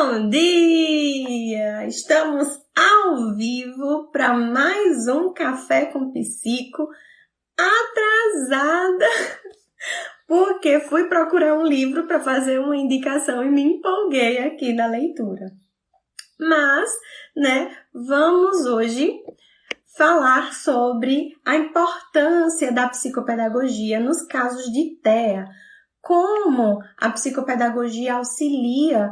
Bom dia! Estamos ao vivo para mais um Café com Psico, atrasada, porque fui procurar um livro para fazer uma indicação e me empolguei aqui na leitura. Mas, vamos hoje falar sobre a importância da psicopedagogia nos casos de TEA, como a psicopedagogia auxilia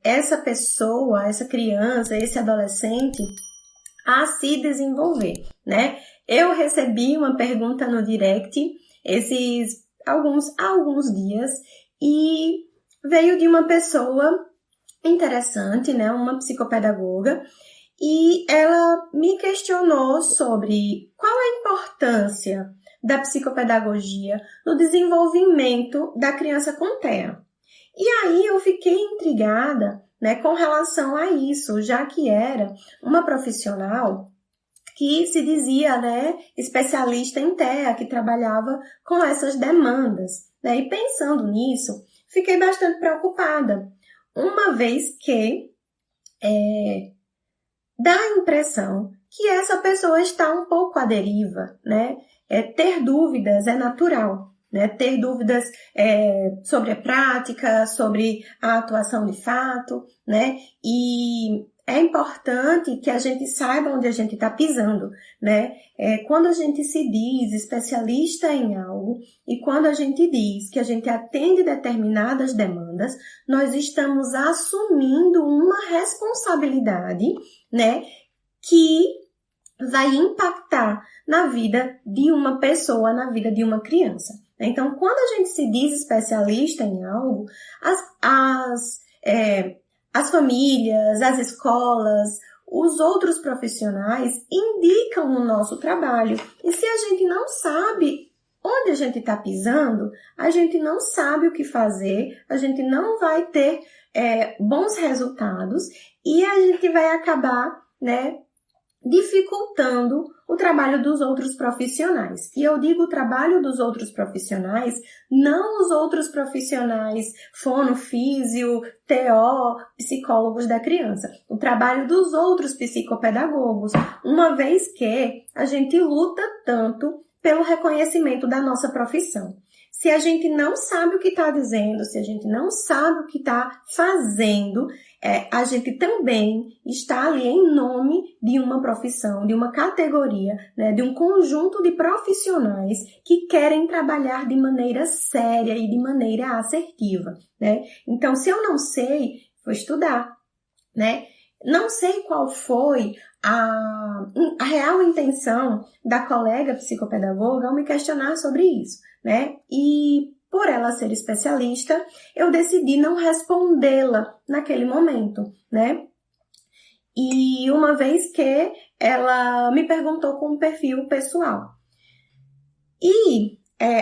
essa pessoa, essa criança, esse adolescente a se desenvolver, né? Eu recebi uma pergunta no direct esses alguns dias e veio de uma pessoa interessante, né? Uma psicopedagoga, e ela me questionou sobre qual a importância da psicopedagogia no desenvolvimento da criança com TEA. E aí eu fiquei intrigada, com relação a isso, já que era uma profissional que se dizia, especialista em TEA, que trabalhava com essas demandas, E pensando nisso, fiquei bastante preocupada, uma vez que dá a impressão que essa pessoa está um pouco à deriva, ter dúvidas é natural, ter dúvidas sobre a prática, sobre a atuação de fato, e é importante que a gente saiba onde a gente está pisando, quando a gente se diz especialista em algo e quando a gente diz que a gente atende determinadas demandas, nós estamos assumindo uma responsabilidade, que vai impactar na vida de uma pessoa, na vida de uma criança. Então, quando a gente se diz especialista em algo, as famílias, as escolas, os outros profissionais indicam o nosso trabalho. E se a gente não sabe onde a gente está pisando, a gente não sabe o que fazer, a gente não vai ter bons resultados e a gente vai acabar, dificultando o trabalho dos outros profissionais. E eu digo o trabalho dos outros profissionais, não os outros profissionais fono, físio, TO, psicólogos da criança. O trabalho dos outros psicopedagogos, uma vez que a gente luta tanto pelo reconhecimento da nossa profissão. Se a gente não sabe o que está dizendo, se a gente não sabe o que está fazendo, a gente também está ali em nome de uma profissão, de uma categoria, de um conjunto de profissionais que querem trabalhar de maneira séria e de maneira assertiva, Então, se eu não sei, vou estudar, Não sei qual foi a real intenção da colega psicopedagoga ao me questionar sobre isso, E por ela ser especialista, eu decidi não respondê-la naquele momento, E uma vez que ela me perguntou com um perfil pessoal. E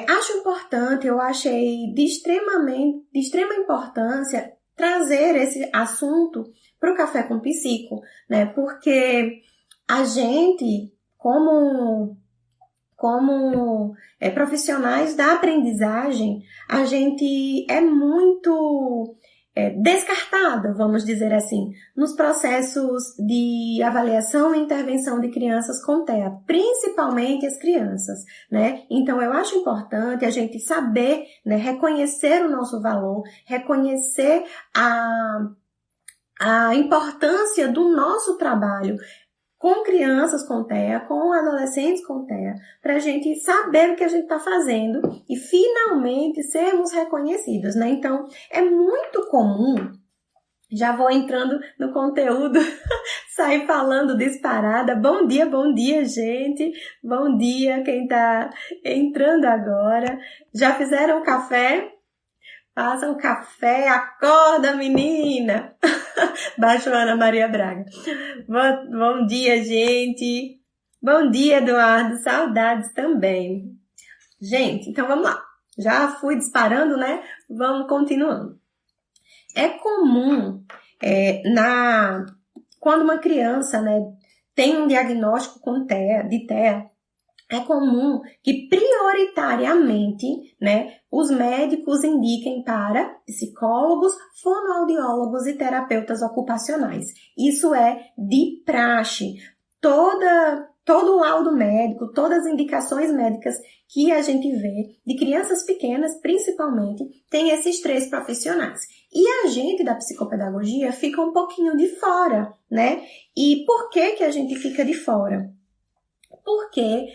acho importante, eu achei de extrema importância trazer esse assunto para o Café com Psico, Porque a gente, como profissionais da aprendizagem, a gente é muito descartada, vamos dizer assim, nos processos de avaliação e intervenção de crianças com TEA, principalmente as crianças, Então, eu acho importante a gente saber, reconhecer o nosso valor, reconhecer a importância do nosso trabalho com crianças com TEA, com adolescentes com TEA, para a gente saber o que a gente está fazendo e finalmente sermos reconhecidos, Então, é muito comum, já vou entrando no conteúdo, sair falando disparada. Bom dia, gente! Bom dia quem está entrando agora. Já fizeram café? Façam café, acorda, menina! Baixo Ana Maria Braga. Bom dia, gente. Bom dia, Eduardo. Saudades também. Gente, então vamos lá. Já fui disparando, Vamos continuando. É comum, quando uma criança, tem um diagnóstico de TEA, é comum que prioritariamente, né, os médicos indiquem para psicólogos, fonoaudiólogos e terapeutas ocupacionais. Isso é de praxe. Todo o laudo médico, todas as indicações médicas que a gente vê, de crianças pequenas principalmente, tem esses 3 profissionais. E a gente da psicopedagogia fica um pouquinho de fora, né? E por que a gente fica de fora? Porque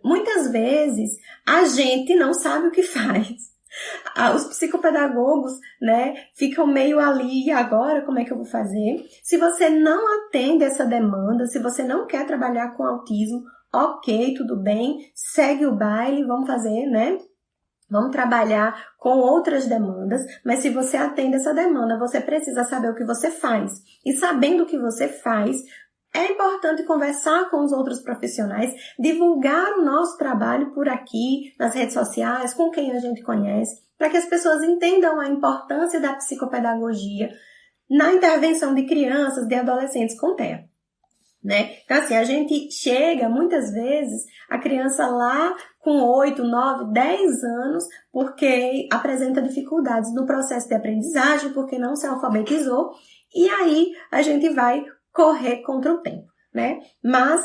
muitas vezes a gente não sabe o que faz. Os psicopedagogos, né, ficam meio ali, e agora como é que eu vou fazer? Se você não atende essa demanda, se você não quer trabalhar com autismo, ok, tudo bem, segue o baile, vamos fazer, né? Vamos trabalhar com outras demandas, mas se você atende essa demanda, você precisa saber o que você faz. E sabendo o que você faz, é importante conversar com os outros profissionais, divulgar o nosso trabalho por aqui, nas redes sociais, com quem a gente conhece, para que as pessoas entendam a importância da psicopedagogia na intervenção de crianças, de adolescentes com TEA. Né? Então, assim, a gente chega, muitas vezes, a criança lá com 8, 9, 10 anos, porque apresenta dificuldades no processo de aprendizagem, porque não se alfabetizou, e aí a gente vai correr contra o tempo, né? Mas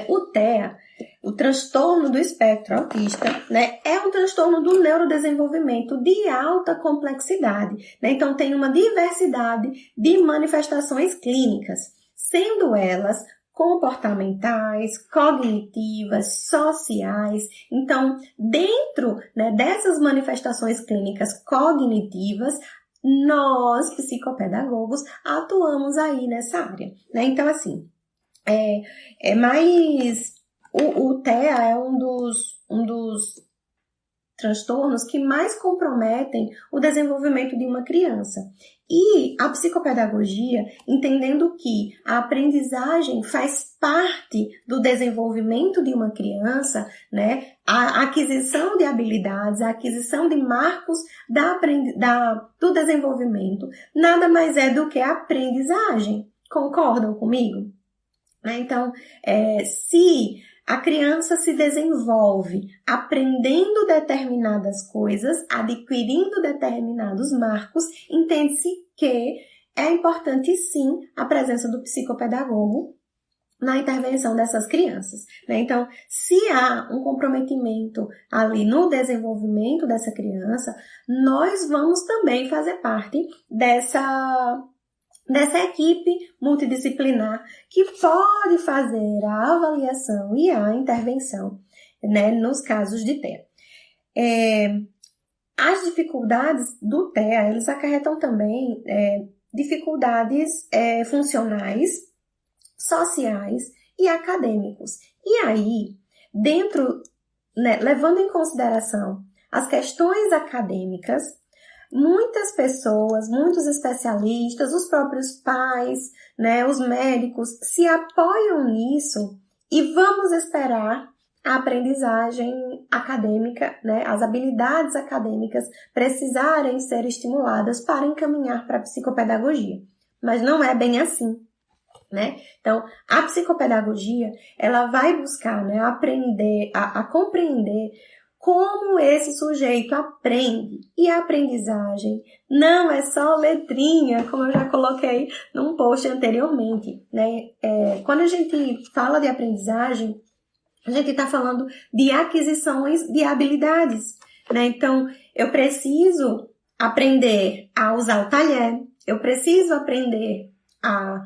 o TEA, o transtorno do espectro autista, né, é um transtorno do neurodesenvolvimento de alta complexidade, né? Então tem uma diversidade de manifestações clínicas, sendo elas comportamentais, cognitivas, sociais. Então, dentro, né, dessas manifestações clínicas cognitivas, nós, psicopedagogos, atuamos aí nessa área, né? Então, assim, o TEA é um dos transtornos que mais comprometem o desenvolvimento de uma criança. E a psicopedagogia, entendendo que a aprendizagem faz parte do desenvolvimento de uma criança, né? A aquisição de habilidades, a aquisição de marcos do desenvolvimento, nada mais é do que a aprendizagem. Concordam comigo? Então, se a criança se desenvolve aprendendo determinadas coisas, adquirindo determinados marcos, entende-se que é importante sim a presença do psicopedagogo na intervenção dessas crianças, né? Então, se há um comprometimento ali no desenvolvimento dessa criança, nós vamos também fazer parte dessa equipe multidisciplinar que pode fazer a avaliação e a intervenção, né, nos casos de TEA. As dificuldades do TEA, eles acarretam também dificuldades funcionais, sociais e acadêmicos. E aí, levando em consideração as questões acadêmicas, muitas pessoas, muitos especialistas, os próprios pais, né, os médicos se apoiam nisso e vamos esperar a aprendizagem acadêmica, né, as habilidades acadêmicas precisarem ser estimuladas para encaminhar para a psicopedagogia. Mas não é bem assim, né? Então, a psicopedagogia, ela vai buscar, né, aprender, a compreender como esse sujeito aprende. E a aprendizagem não é só letrinha, como eu já coloquei num post anteriormente, né? Quando a gente fala de aprendizagem, a gente está falando de aquisições de habilidades, né? Então, eu preciso aprender a usar o talher, eu preciso aprender a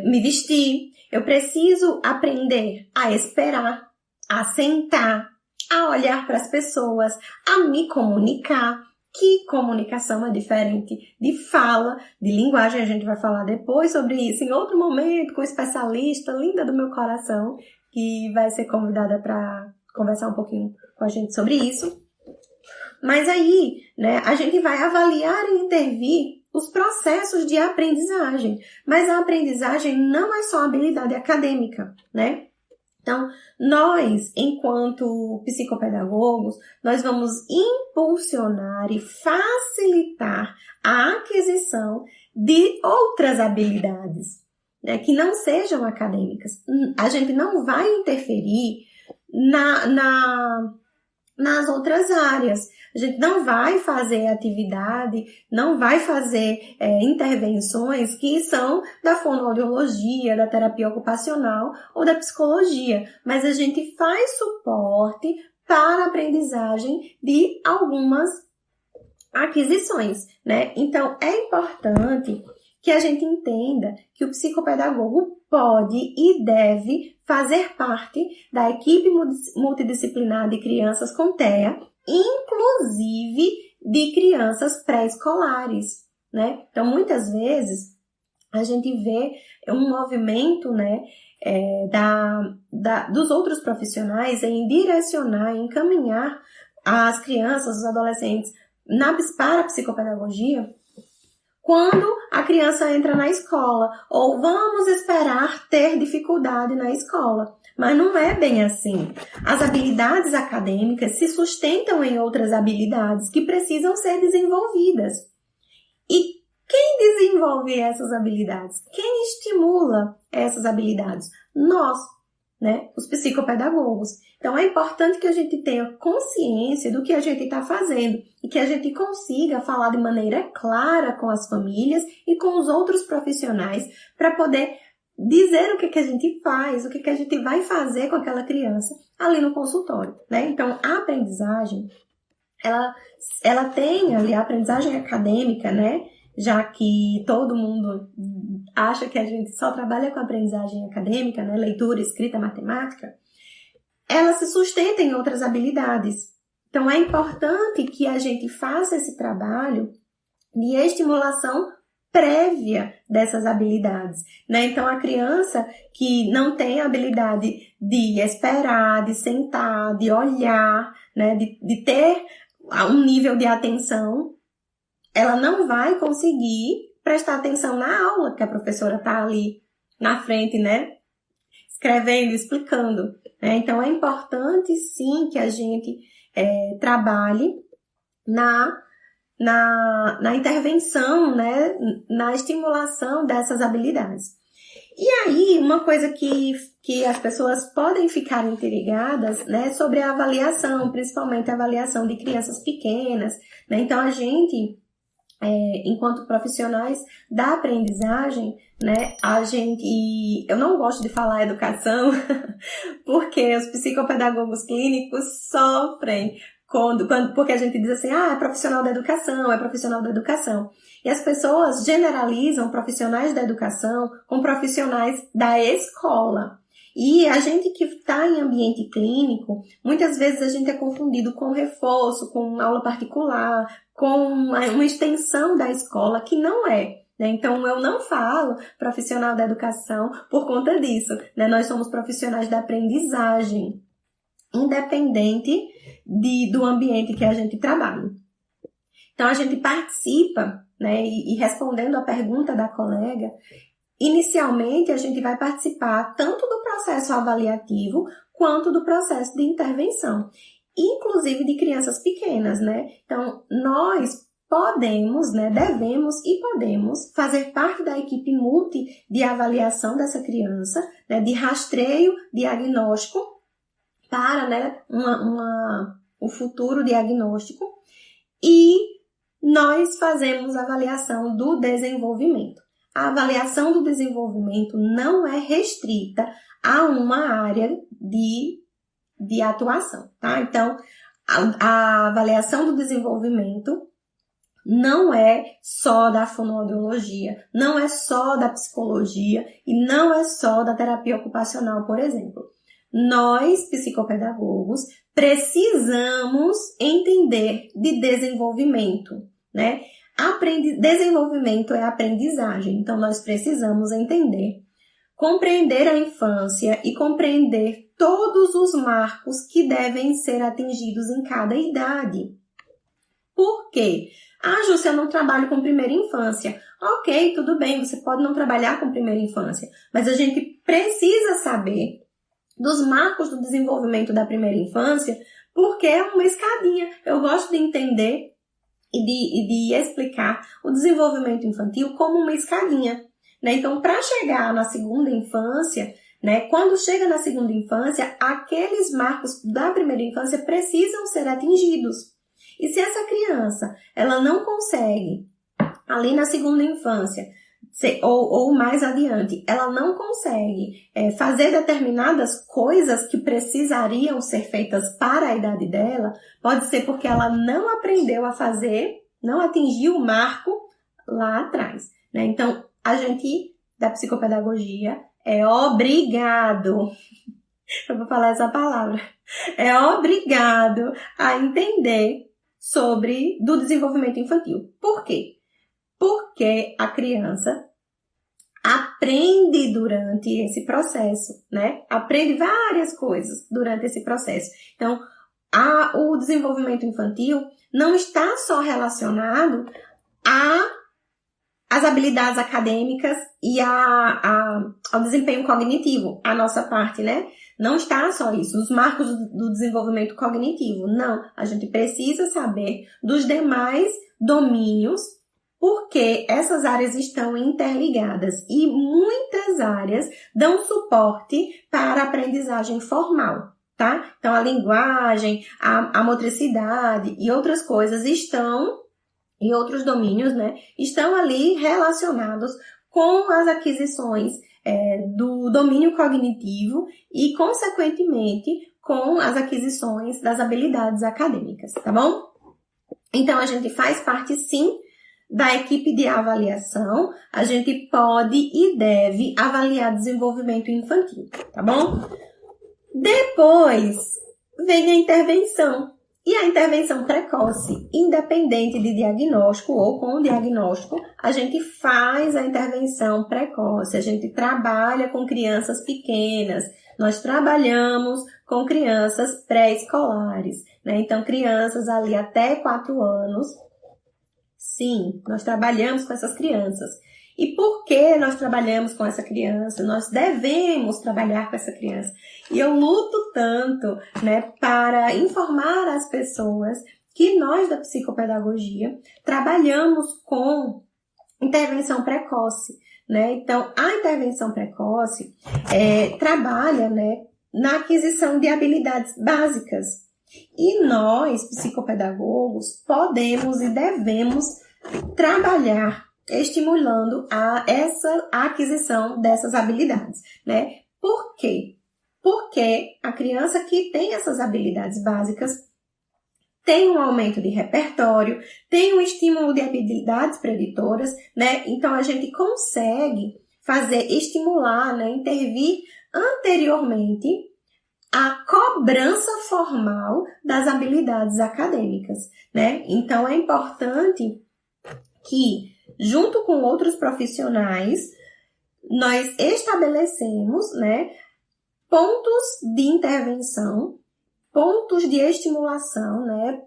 me vestir, eu preciso aprender a esperar, a sentar, a olhar para as pessoas, a me comunicar, que comunicação é diferente de fala, de linguagem. A gente vai falar depois sobre isso em outro momento com um especialista linda do meu coração, que vai ser convidada para conversar um pouquinho com a gente sobre isso. Mas aí, né, a gente vai avaliar e intervir os processos de aprendizagem. Mas a aprendizagem não é só habilidade acadêmica, né? Então, nós, enquanto psicopedagogos, nós vamos impulsionar e facilitar a aquisição de outras habilidades, né, que não sejam acadêmicas. A gente não vai interferir nas outras áreas. A gente não vai fazer atividade, não vai fazer intervenções que são da fonoaudiologia, da terapia ocupacional ou da psicologia, mas a gente faz suporte para a aprendizagem de algumas aquisições, né? Então, é importante que a gente entenda que o psicopedagogo pode e deve fazer parte da equipe multidisciplinar de crianças com TEA, inclusive de crianças pré-escolares, né? Então, muitas vezes, a gente vê um movimento, né, dos outros profissionais em direcionar, em encaminhar as crianças, os adolescentes para a psicopedagogia, quando a criança entra na escola, ou vamos esperar ter dificuldade na escola. Mas não é bem assim. As habilidades acadêmicas se sustentam em outras habilidades que precisam ser desenvolvidas. E quem desenvolve essas habilidades? Quem estimula essas habilidades? Nós, né? Os psicopedagogos. Então, é importante que a gente tenha consciência do que a gente está fazendo e que a gente consiga falar de maneira clara com as famílias e com os outros profissionais para poder dizer o que a gente faz, o que a gente vai fazer com aquela criança ali no consultório, né? Então, a aprendizagem, ela tem ali a aprendizagem acadêmica, né? Já que todo mundo acha que a gente só trabalha com aprendizagem acadêmica, né? Leitura, escrita, matemática, ela se sustenta em outras habilidades. Então, é importante que a gente faça esse trabalho de estimulação prévia dessas habilidades, né? Então, a criança que não tem a habilidade de esperar, de sentar, de olhar, né? De ter um nível de atenção, ela não vai conseguir prestar atenção na aula, que a professora está ali na frente, né? Escrevendo, explicando, né? Então, é importante, sim, que a gente trabalhe na intervenção, né? Na estimulação dessas habilidades. E aí, uma coisa que as pessoas podem ficar intrigadas, né? Sobre a avaliação, principalmente a avaliação de crianças pequenas, né? Então, a gente, enquanto profissionais da aprendizagem, né, eu não gosto de falar educação, porque os psicopedagogos clínicos sofrem porque a gente diz assim, é profissional da educação, é profissional da educação. E as pessoas generalizam profissionais da educação com profissionais da escola. E a gente que está em ambiente clínico, muitas vezes a gente é confundido com reforço, com aula particular, com uma extensão da escola, que não é. Né? Então, eu não falo profissional da educação por conta disso. Né? Nós somos profissionais da aprendizagem, independente do ambiente que a gente trabalha. Então, a gente participa, né? E respondendo a pergunta da colega, inicialmente a gente vai participar tanto do processo avaliativo quanto do processo de intervenção, inclusive de crianças pequenas, né? Então, nós podemos, né, devemos e podemos fazer parte da equipe multi de avaliação dessa criança, né, de rastreio diagnóstico para, né, o futuro diagnóstico, e nós fazemos a avaliação do desenvolvimento. A avaliação do desenvolvimento não é restrita a uma área de atuação, tá? Então, a avaliação do desenvolvimento não é só da fonoaudiologia, não é só da psicologia e não é só da terapia ocupacional, por exemplo. Nós, psicopedagogos, precisamos entender de desenvolvimento, né? Desenvolvimento é aprendizagem, então nós precisamos entender, compreender a infância e compreender todos os marcos que devem ser atingidos em cada idade. Por quê? Júcia, eu não trabalho com primeira infância. Ok, tudo bem, você pode não trabalhar com primeira infância, mas a gente precisa saber dos marcos do desenvolvimento da primeira infância, porque é uma escadinha. Eu gosto de entender e de explicar o desenvolvimento infantil como uma escadinha. né? Então, para chegar na segunda infância, né, quando chega na segunda infância, aqueles marcos da primeira infância precisam ser atingidos. E se essa criança, ela não consegue, ali na segunda infância, ou mais adiante, ela não consegue fazer determinadas coisas que precisariam ser feitas para a idade dela, pode ser porque ela não aprendeu a fazer, não atingiu o marco lá atrás, né? Então, a gente da psicopedagogia é obrigado, eu vou falar essa palavra, é obrigado a entender do desenvolvimento infantil. Por quê? Porque a criança aprende durante esse processo, né? Aprende várias coisas durante esse processo. Então, o desenvolvimento infantil não está só relacionado às habilidades acadêmicas e ao desempenho cognitivo, a nossa parte, né? Não está só isso, os marcos do desenvolvimento cognitivo. Não, a gente precisa saber dos demais domínios, porque essas áreas estão interligadas e muitas áreas dão suporte para a aprendizagem formal, tá? Então, a linguagem, a motricidade e outras coisas e outros domínios, né, estão ali relacionados com as aquisições do domínio cognitivo e, consequentemente, com as aquisições das habilidades acadêmicas, tá bom? Então, a gente faz parte, sim, da equipe de avaliação. A gente pode e deve avaliar desenvolvimento infantil, tá bom? Depois vem a intervenção. E a intervenção precoce, independente de diagnóstico ou com diagnóstico, a gente faz a intervenção precoce, a gente trabalha com crianças pequenas, nós trabalhamos com crianças pré-escolares, né? Então, crianças ali até 4 anos, sim, nós trabalhamos com essas crianças. E por que nós trabalhamos com essa criança? Nós devemos trabalhar com essa criança. E eu luto tanto, né, para informar as pessoas que nós da psicopedagogia trabalhamos com intervenção precoce, né? Então, a intervenção precoce trabalha, né, na aquisição de habilidades básicas. E nós, psicopedagogos, podemos e devemos trabalhar estimulando a aquisição dessas habilidades, né? Por quê? Porque a criança que tem essas habilidades básicas tem um aumento de repertório, tem um estímulo de habilidades preditoras, né? Então, a gente consegue estimular, né? Intervir anteriormente a cobrança formal das habilidades acadêmicas, né? Então, é importante que, junto com outros profissionais, nós estabelecemos, né, pontos de intervenção, pontos de estimulação, né,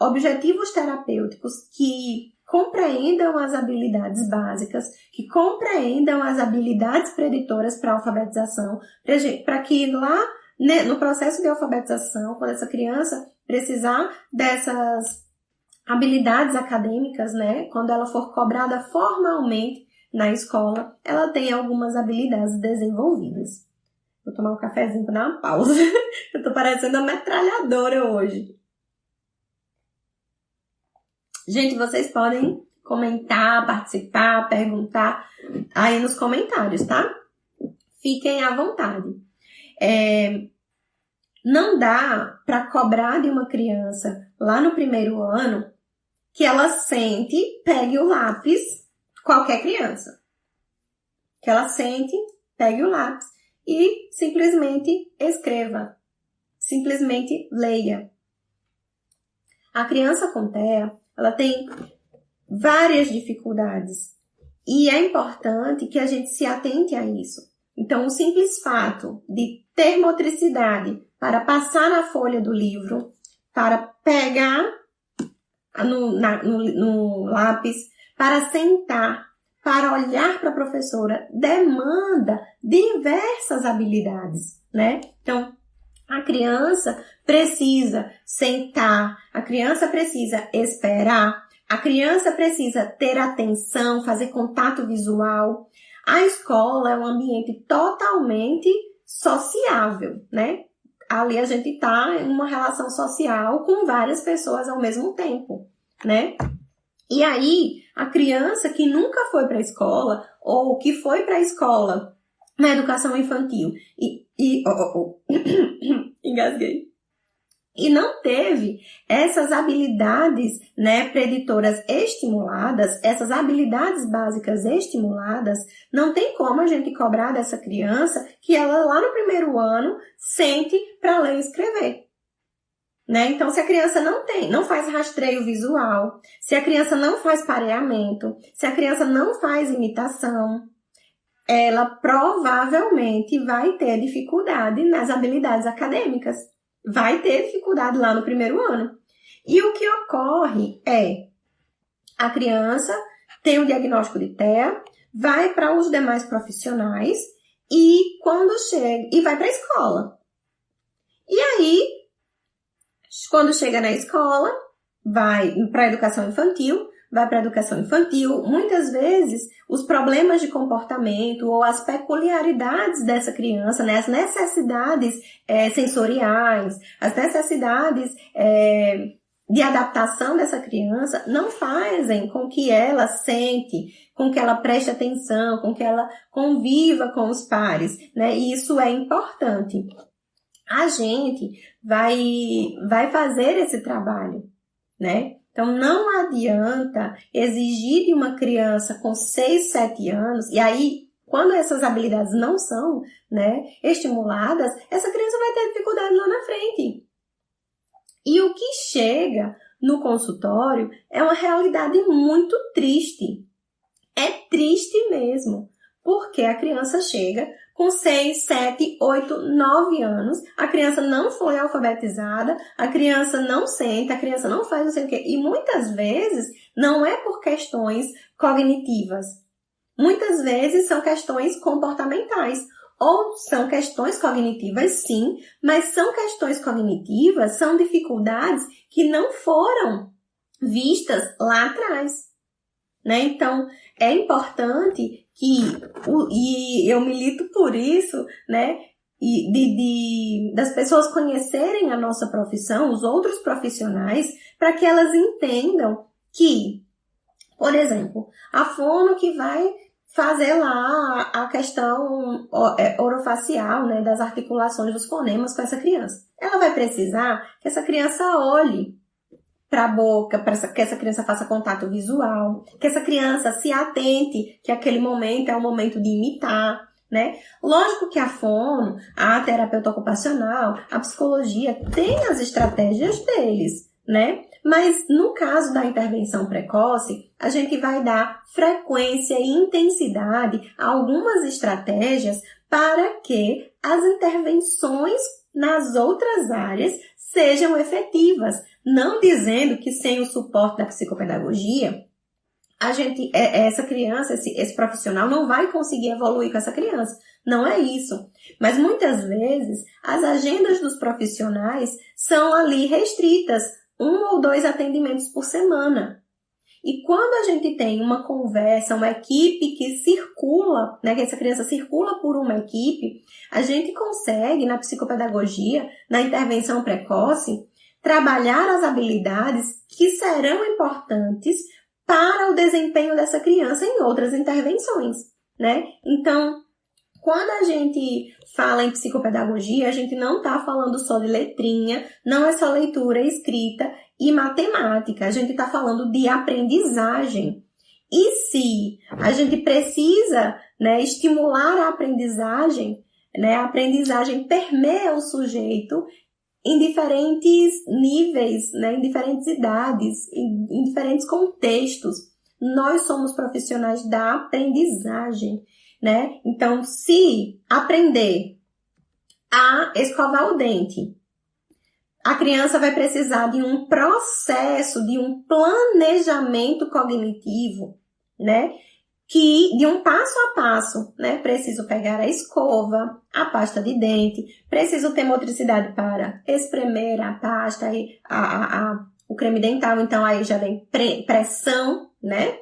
objetivos terapêuticos que compreendam as habilidades básicas, que compreendam as habilidades preditoras para a alfabetização, para que lá, né, no processo de alfabetização, quando essa criança precisar dessas habilidades acadêmicas, né, quando ela for cobrada formalmente na escola, ela tem algumas habilidades desenvolvidas. Vou tomar um cafezinho para dar uma pausa. Eu tô parecendo uma metralhadora hoje. Gente, vocês podem comentar, participar, perguntar aí nos comentários, tá? Fiquem à vontade. Não dá para cobrar de uma criança lá no primeiro ano que ela sente, pegue o lápis, qualquer criança. Que ela sente, pegue o lápis e simplesmente escreva. Simplesmente leia. A criança com TEA, ela tem várias dificuldades. E é importante que a gente se atente a isso. Então, o simples fato de ter motricidade para passar na folha do livro, para pegar no lápis, para sentar, para olhar para a professora, demanda diversas habilidades, né? Então, a criança precisa sentar, a criança precisa esperar, A criança precisa ter atenção, fazer contato visual. A escola é um ambiente totalmente sociável, né? Ali a gente está em uma relação social com várias pessoas ao mesmo tempo, né? E aí, a criança que nunca foi para a escola ou que foi para a escola na educação infantil engasguei. E não teve essas habilidades, né, preditoras estimuladas, essas habilidades básicas estimuladas, não tem como a gente cobrar dessa criança que ela lá no primeiro ano sente para ler e escrever. Né? Então, se a criança não faz rastreio visual, se a criança não faz pareamento, se a criança não faz imitação, ela provavelmente vai ter dificuldade nas habilidades acadêmicas. Vai ter dificuldade lá no primeiro ano. E o que ocorre é, a criança tem um diagnóstico de TEA, vai para os demais profissionais e quando chega, e vai para a escola. E aí, quando chega na escola, vai para a educação infantil, muitas vezes os problemas de comportamento ou as peculiaridades dessa criança, né, as necessidades sensoriais, as necessidades de adaptação dessa criança não fazem com que ela sente, com que ela preste atenção, com que ela conviva com os pares, né, e isso é importante. A gente vai fazer esse trabalho, né? Então, não adianta exigir de uma criança com 6, 7 anos, e aí, quando essas habilidades não são, né, estimuladas, essa criança vai ter dificuldade lá na frente. E o que chega no consultório é uma realidade muito triste. É triste mesmo, porque a criança chega com 6, 7, 8, 9 anos, a criança não foi alfabetizada, a criança não senta, a criança não faz não sei o quê. E muitas vezes não é por questões cognitivas. Muitas vezes são questões comportamentais. Ou são questões cognitivas, sim, mas são questões cognitivas, são dificuldades que não foram vistas lá atrás. Né? Então, é importante e eu milito por isso, né? Das pessoas conhecerem a nossa profissão, os outros profissionais, para que elas entendam que, por exemplo, a fono que vai fazer lá a questão orofacial, né, das articulações dos fonemas com essa criança. Ela vai precisar que essa criança olhe para a boca, que essa criança faça contato visual, que essa criança se atente que aquele momento é o momento de imitar, né? Lógico que a fono, a terapeuta ocupacional, a psicologia tem as estratégias deles, né? Mas no caso da intervenção precoce, a gente vai dar frequência e intensidade a algumas estratégias para que as intervenções nas outras áreas sejam efetivas. Não dizendo que sem o suporte da psicopedagogia, essa criança, esse profissional não vai conseguir evoluir com essa criança. Não é isso. Mas muitas vezes as agendas dos profissionais são ali restritas, 1 ou 2 atendimentos por semana. E quando a gente tem uma conversa, uma equipe que circula, né, que essa criança circula por uma equipe, a gente consegue, na psicopedagogia, na intervenção precoce, trabalhar as habilidades que serão importantes para o desempenho dessa criança em outras intervenções, né? Então, quando a gente fala em psicopedagogia, a gente não está falando só de letrinha, não é só leitura, escrita e matemática. A gente está falando de aprendizagem. E se a gente precisa, né, estimular a aprendizagem, né, a aprendizagem permeia o sujeito em diferentes níveis, né, em diferentes idades, em diferentes contextos. Nós somos profissionais da aprendizagem, né? Então, se aprender a escovar o dente, a criança vai precisar de um processo, de um planejamento cognitivo, né? De um passo a passo, né? Preciso pegar a escova, a pasta de dente, preciso ter motricidade para espremer a pasta e o creme dental, então aí já vem pressão, né?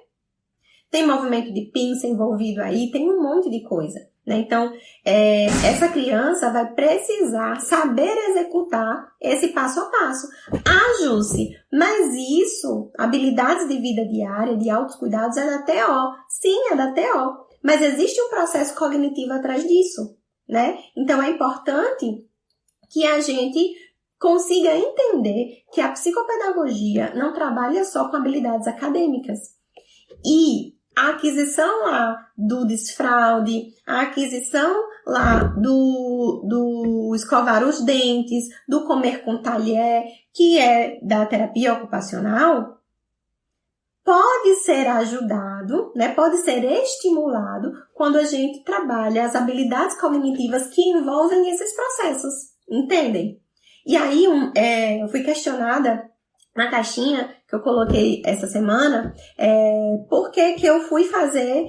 Tem movimento de pinça envolvido aí, tem um monte de coisa, né? Então, essa criança vai precisar saber executar esse passo a passo. Ah, Jússi, mas isso, habilidades de vida diária, de autocuidados, é da TO. Sim, é da TO. Mas existe um processo cognitivo atrás disso, né? Então, é importante que a gente consiga entender que a psicopedagogia não trabalha só com habilidades acadêmicas. E a aquisição lá do desfraude, a aquisição lá do escovar os dentes, do comer com talher, que é da terapia ocupacional, pode ser ajudado, né? Pode ser estimulado quando a gente trabalha as habilidades cognitivas que envolvem esses processos, entendem? E aí eu fui questionada na caixinha que eu coloquei essa semana, por que eu fui fazer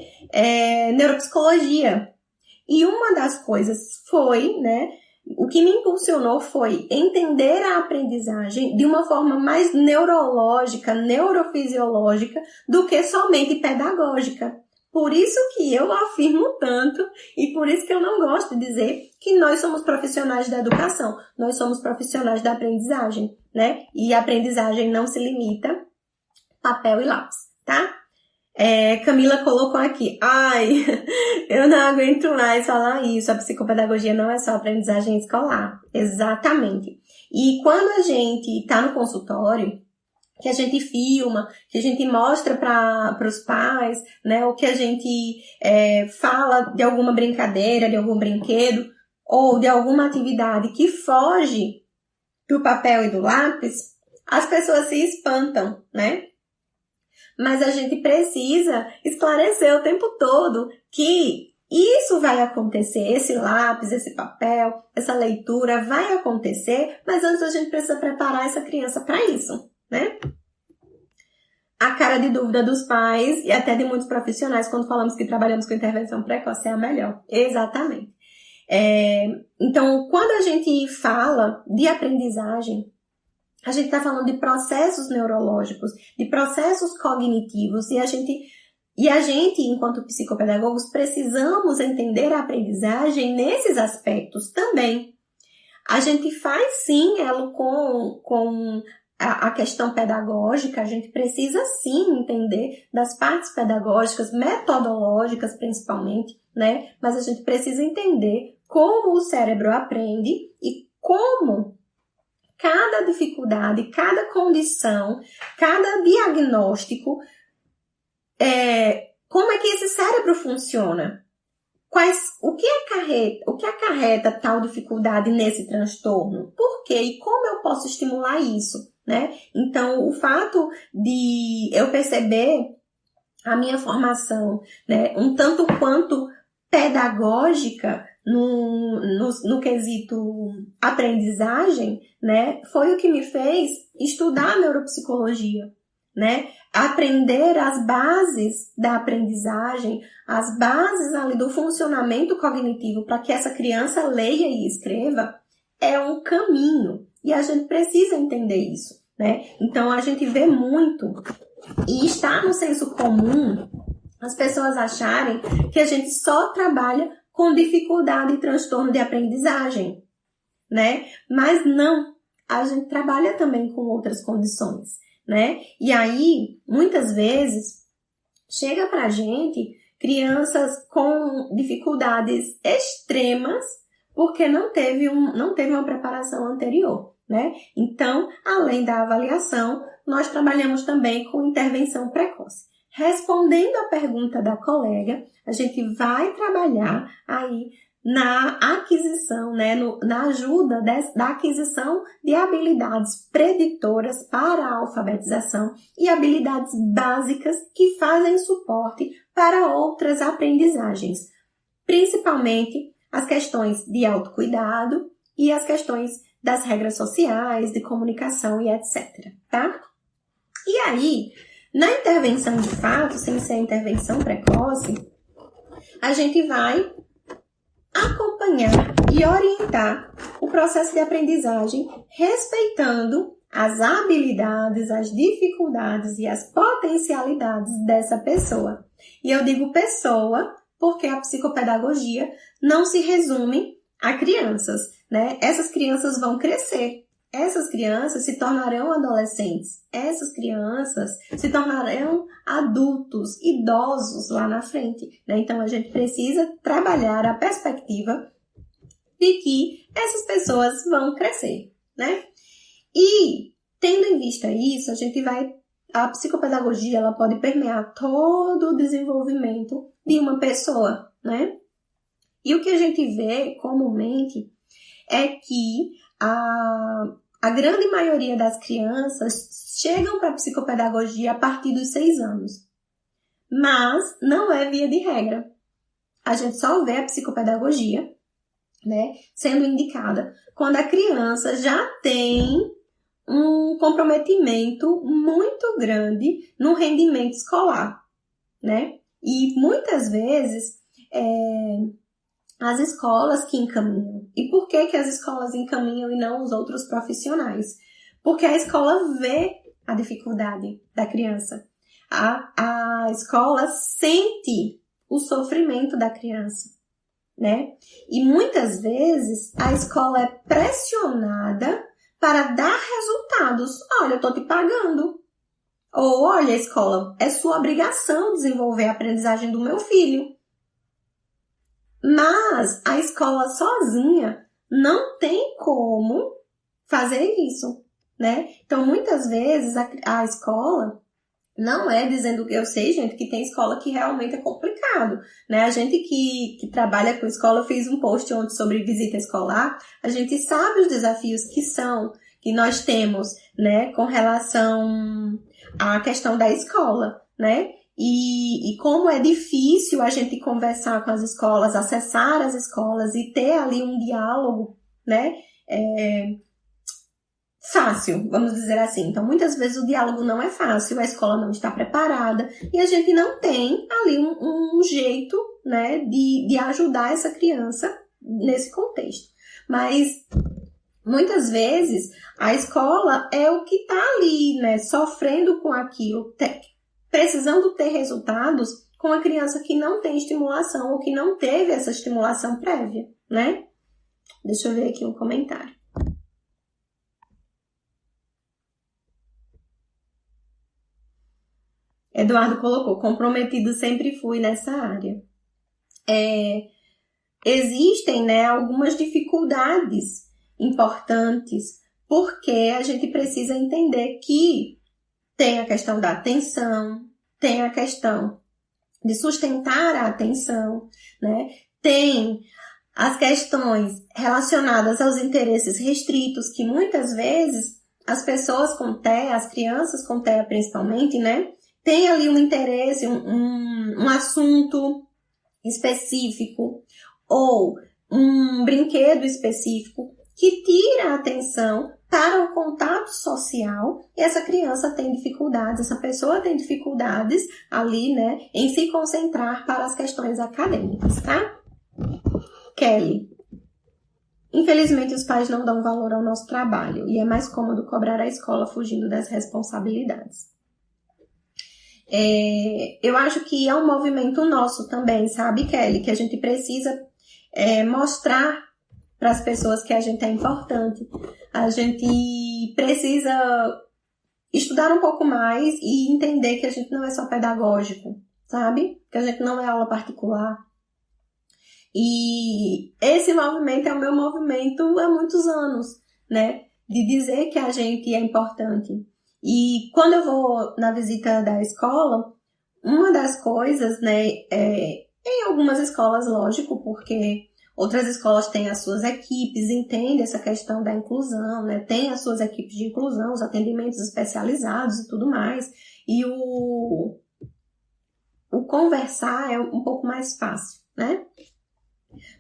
neuropsicologia. E uma das coisas foi, né, o que me impulsionou foi entender a aprendizagem de uma forma mais neurológica, neurofisiológica, do que somente pedagógica. Por isso que eu afirmo tanto e por isso que eu não gosto de dizer que nós somos profissionais da educação, nós somos profissionais da aprendizagem, né? E a aprendizagem não se limita a papel e lápis, tá? Camila colocou aqui, ai, eu não aguento mais falar isso, a psicopedagogia não é só aprendizagem escolar, exatamente. E quando a gente tá no consultório, que a gente filma, que a gente mostra para os pais, né, ou que a gente fala de alguma brincadeira, de algum brinquedo, ou de alguma atividade que foge do papel e do lápis, as pessoas se espantam, né? Mas a gente precisa esclarecer o tempo todo que isso vai acontecer, esse lápis, esse papel, essa leitura vai acontecer, mas antes a gente precisa preparar essa criança para isso, né? A cara de dúvida dos pais e até de muitos profissionais quando falamos que trabalhamos com intervenção precoce é a melhor. Exatamente. Então, quando a gente fala de aprendizagem, a gente está falando de processos neurológicos, de processos cognitivos, e a gente, enquanto psicopedagogos, precisamos entender a aprendizagem nesses aspectos também. A gente faz sim ela com a questão pedagógica, a gente precisa sim entender das partes pedagógicas, metodológicas principalmente, né? Mas a gente precisa entender como o cérebro aprende e como cada dificuldade, cada condição, cada diagnóstico, como é que esse cérebro funciona? O que acarreta tal dificuldade nesse transtorno? Por quê? E como eu posso estimular isso? Né? Então, o fato de eu perceber a minha formação, né, um tanto quanto pedagógica no quesito aprendizagem, né, foi o que me fez estudar neuropsicologia, né? Aprender as bases da aprendizagem, as bases ali do funcionamento cognitivo para que essa criança leia e escreva é um caminho e a gente precisa entender isso, né? Então a gente vê muito e está no senso comum as pessoas acharem que a gente só trabalha com dificuldade e transtorno de aprendizagem, né? Mas não, a gente trabalha também com outras condições, né? E aí, muitas vezes, chega pra gente crianças com dificuldades extremas porque não teve uma preparação anterior, né? Então, além da avaliação, nós trabalhamos também com intervenção precoce. Respondendo à pergunta da colega, a gente vai trabalhar aí na aquisição, né, na ajuda da aquisição de habilidades preditoras para a alfabetização e habilidades básicas que fazem suporte para outras aprendizagens, principalmente as questões de autocuidado e as questões das regras sociais, de comunicação e etc, tá? E aí, na intervenção de fato, sem ser intervenção precoce, a gente vai acompanhar e orientar o processo de aprendizagem respeitando as habilidades, as dificuldades e as potencialidades dessa pessoa. E eu digo pessoa porque a psicopedagogia não se resume a crianças, né? Essas crianças vão crescer. Essas crianças se tornarão adolescentes. Essas crianças se tornarão adultos, idosos lá na frente, né? Então, a gente precisa trabalhar a perspectiva de que essas pessoas vão crescer, né? E, tendo em vista isso, a psicopedagogia, ela pode permear todo o desenvolvimento de uma pessoa, né? E o que a gente vê comumente é que a grande maioria das crianças chegam para a psicopedagogia a partir dos 6 anos. Mas não é via de regra. A gente só vê a psicopedagogia, né, sendo indicada quando a criança já tem um comprometimento muito grande no rendimento escolar, né? E muitas vezes as escolas que encaminham. E por que as escolas encaminham e não os outros profissionais? Porque a escola vê a dificuldade da criança. A escola sente o sofrimento da criança, né? E muitas vezes a escola é pressionada para dar resultados. Olha, eu tô te pagando. Ou, olha, escola, é sua obrigação desenvolver a aprendizagem do meu filho. Mas a escola sozinha não tem como fazer isso, né? Então, muitas vezes, a escola não é dizendo que eu sei, gente, que tem escola que realmente é complicado, né? A gente que trabalha com escola, eu fiz um post ontem sobre visita escolar, a gente sabe os desafios que nós temos, né, com relação à questão da escola, né? E como é difícil a gente conversar com as escolas, acessar as escolas e ter ali um diálogo, né? Fácil, vamos dizer assim. Então, muitas vezes o diálogo não é fácil, a escola não está preparada e a gente não tem ali um jeito, né, de ajudar essa criança nesse contexto. Mas, muitas vezes, a escola é o que está ali, né, sofrendo com aquilo, precisando ter resultados com a criança que não tem estimulação ou que não teve essa estimulação prévia, né? Deixa eu ver aqui um comentário. Eduardo colocou, comprometido sempre fui nessa área. Existem, né, algumas dificuldades importantes, porque a gente precisa entender que tem a questão da atenção, tem a questão de sustentar a atenção, né? Tem as questões relacionadas aos interesses restritos, que muitas vezes as pessoas com TEA, as crianças com TEA principalmente, né? Tem ali um interesse, um assunto específico ou um brinquedo específico que tira a atenção para o contato social e essa criança tem dificuldades, essa pessoa tem dificuldades ali, né, em se concentrar para as questões acadêmicas, tá? Kelly. Infelizmente, os pais não dão valor ao nosso trabalho e é mais cômodo cobrar a escola fugindo das responsabilidades. Eu acho que é um movimento nosso também, sabe, Kelly? Que a gente precisa mostrar para as pessoas que a gente é importante. A gente precisa estudar um pouco mais e entender que a gente não é só pedagógico, sabe? Que a gente não é aula particular. E esse movimento é o meu movimento há muitos anos, né? De dizer que a gente é importante. E quando eu vou na visita da escola, uma das coisas, né, em algumas escolas, lógico, porque outras escolas têm as suas equipes, entendem essa questão da inclusão, né? Tem as suas equipes de inclusão, os atendimentos especializados e tudo mais. E o conversar é um pouco mais fácil, né?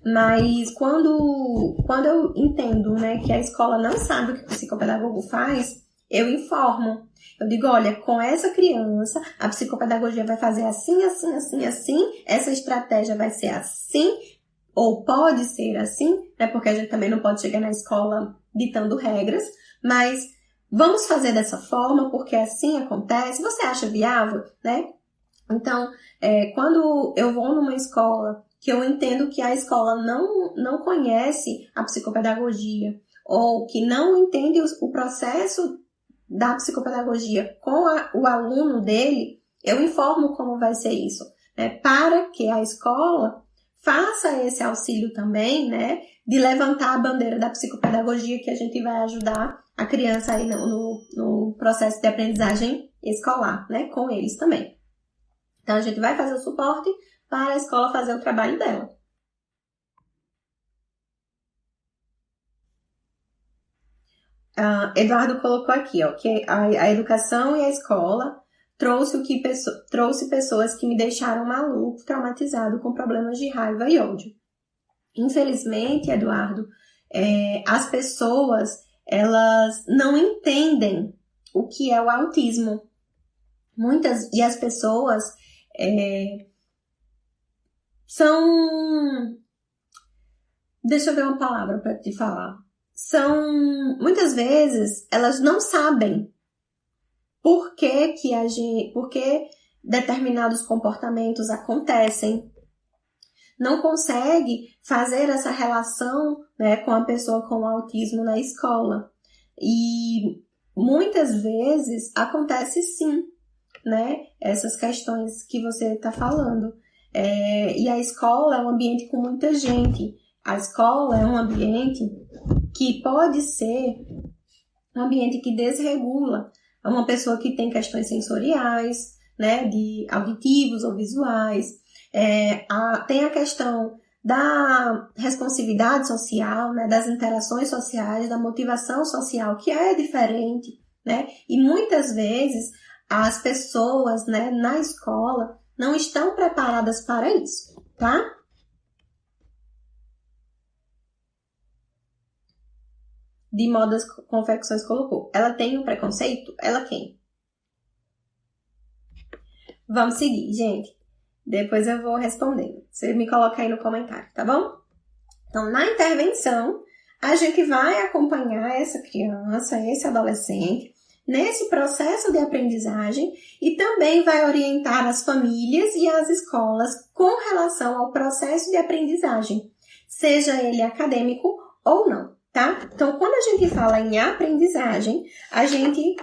Mas quando eu entendo, né, que a escola não sabe o que o psicopedagogo faz, eu informo. Eu digo, olha, com essa criança, a psicopedagogia vai fazer assim, assim, assim, assim, essa estratégia vai ser assim, ou pode ser assim, né? Porque a gente também não pode chegar na escola ditando regras, mas Vamos fazer dessa forma, porque assim acontece. Você acha viável, né? Então, quando eu vou numa escola que eu entendo que a escola não conhece a psicopedagogia ou que não entende o processo da psicopedagogia com o aluno dele, eu informo como vai ser isso, né? Para que a escola faça esse auxílio também, né? De levantar a bandeira da psicopedagogia, que a gente vai ajudar a criança aí no processo de aprendizagem escolar, né? Com eles também. Então, a gente vai fazer o suporte para a escola fazer o trabalho dela. Eduardo colocou aqui, ó, que a educação e a escola trouxe pessoas que me deixaram maluco, traumatizado, com problemas de raiva e ódio. Infelizmente, Eduardo, as pessoas, elas não entendem o que é o autismo. E as pessoas são... Deixa eu ver uma palavra para te falar. Muitas vezes, elas não sabem por que determinados comportamentos acontecem. Não consegue fazer essa relação, né, com a pessoa com autismo na escola. E muitas vezes acontece sim, né, essas questões que você está falando. E a escola é um ambiente com muita gente. A escola é um ambiente que pode ser um ambiente que desregula uma pessoa que tem questões sensoriais, né, de auditivos ou visuais. Tem a questão da responsividade social, né, das interações sociais, da motivação social, que é diferente, né? E muitas vezes as pessoas, né, na escola não estão preparadas para isso, tá? De Modas Confecções colocou. Ela tem um preconceito? Ela quem? Vamos seguir, gente. Depois eu vou respondendo. Você me coloca aí no comentário, tá bom? Então, na intervenção, a gente vai acompanhar essa criança, esse adolescente, nesse processo de aprendizagem e também vai orientar as famílias e as escolas com relação ao processo de aprendizagem, seja ele acadêmico ou não, tá? Então, quando a gente fala em aprendizagem, a gente,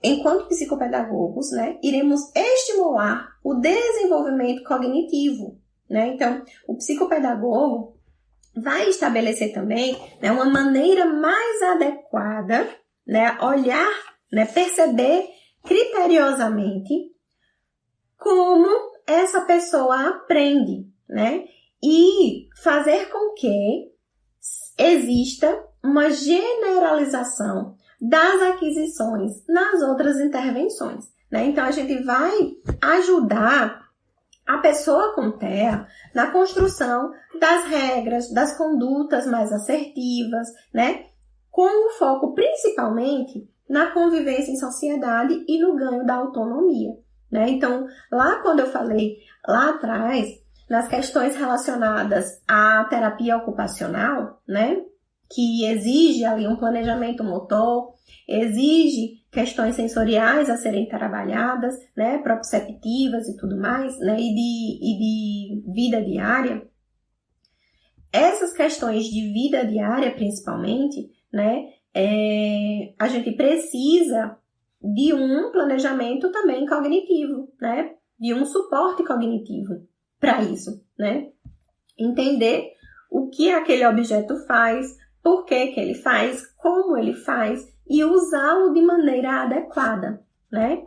enquanto psicopedagogos, né, iremos estimular o desenvolvimento cognitivo, né? Então, o psicopedagogo vai estabelecer também, né, uma maneira mais adequada, né, olhar, né, perceber criteriosamente como essa pessoa aprende, né, e fazer com que exista uma generalização das aquisições nas outras intervenções, né? Então, a gente vai ajudar a pessoa com TEA na construção das regras, das condutas mais assertivas, né? Com o foco principalmente na convivência em sociedade e no ganho da autonomia, né? Então, lá quando eu falei lá atrás, nas questões relacionadas à terapia ocupacional, né? Que exige ali um planejamento motor, exige questões sensoriais a serem trabalhadas, né, proprioceptivas e tudo mais, né, e de vida diária. Essas questões de vida diária, principalmente, né, a gente precisa de um planejamento também cognitivo, né, de um suporte cognitivo para isso, né, entender o que aquele objeto faz, por que ele faz, como ele faz e usá-lo de maneira adequada, né?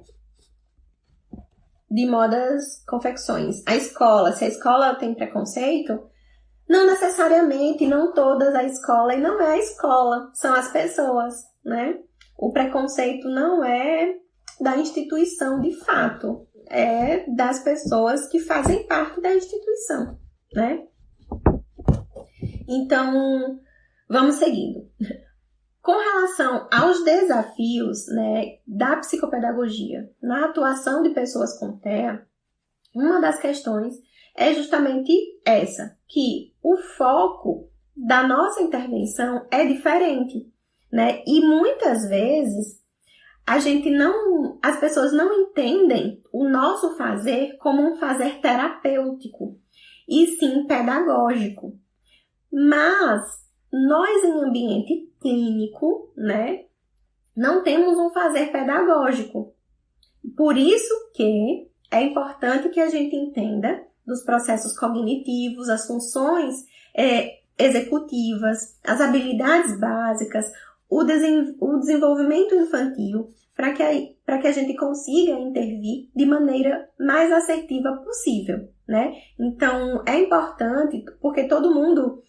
De Modas Confecções. A escola, se a escola tem preconceito, não necessariamente, não todas a escola, e não é a escola, são as pessoas, né? O preconceito não é da instituição de fato, é das pessoas que fazem parte da instituição, né? Então, vamos seguindo. Com relação aos desafios, né, da psicopedagogia na atuação de pessoas com TEA, uma das questões é justamente essa, que o foco da nossa intervenção é diferente, né? E muitas vezes as pessoas não entendem o nosso fazer como um fazer terapêutico, e sim pedagógico. Mas nós, em ambiente clínico, né, não temos um fazer pedagógico. Por isso que é importante que a gente entenda dos processos cognitivos, as funções executivas, as habilidades básicas, o desenvolvimento infantil, para que a gente consiga intervir de maneira mais assertiva possível, né? Então, é importante, porque todo mundo,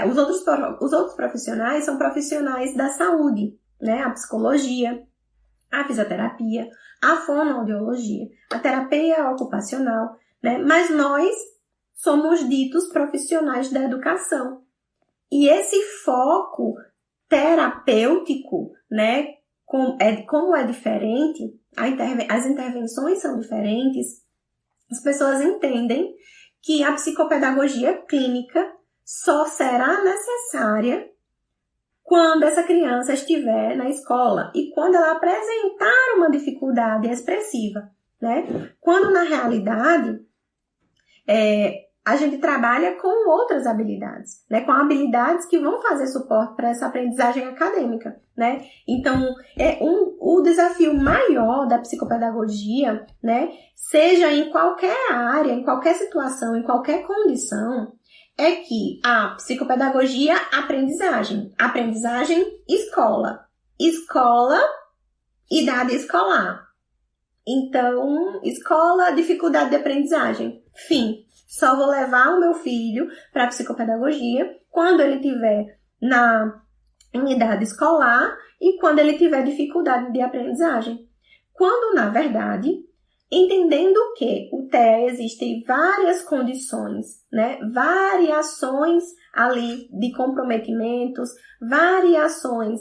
os outros profissionais são profissionais da saúde, né? A psicologia, a fisioterapia, a fonoaudiologia, a terapia ocupacional, né? Mas nós somos ditos profissionais da educação. E esse foco terapêutico, né? Como é diferente, as intervenções são diferentes, as pessoas entendem que a psicopedagogia clínica só será necessária quando essa criança estiver na escola e quando ela apresentar uma dificuldade expressiva, né? Quando, na realidade, a gente trabalha com outras habilidades, né? Com habilidades que vão fazer suporte para essa aprendizagem acadêmica, né? Então, o desafio maior da psicopedagogia, né? Seja em qualquer área, em qualquer situação, em qualquer condição, é que a psicopedagogia, aprendizagem, escola, idade escolar. Então, escola, dificuldade de aprendizagem, fim. Só vou levar o meu filho para a psicopedagogia quando ele estiver em idade escolar e quando ele tiver dificuldade de aprendizagem. Quando, na verdade, entendendo que o TEA existem várias condições, né? Variações ali de comprometimentos, variações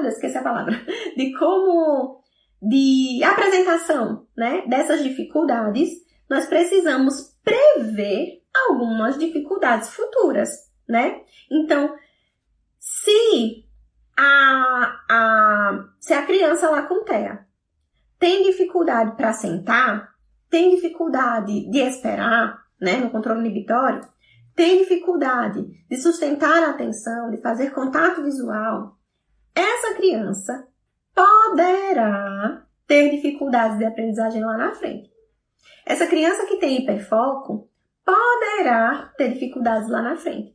eu esqueci a palavra. De apresentação, né? Dessas dificuldades, nós precisamos prever algumas dificuldades futuras, né? Então, se a criança lá com TEA tem dificuldade para sentar, tem dificuldade de esperar, né, no controle inibitório, tem dificuldade de sustentar a atenção, de fazer contato visual, essa criança poderá ter dificuldades de aprendizagem lá na frente. Essa criança que tem hiperfoco poderá ter dificuldades lá na frente.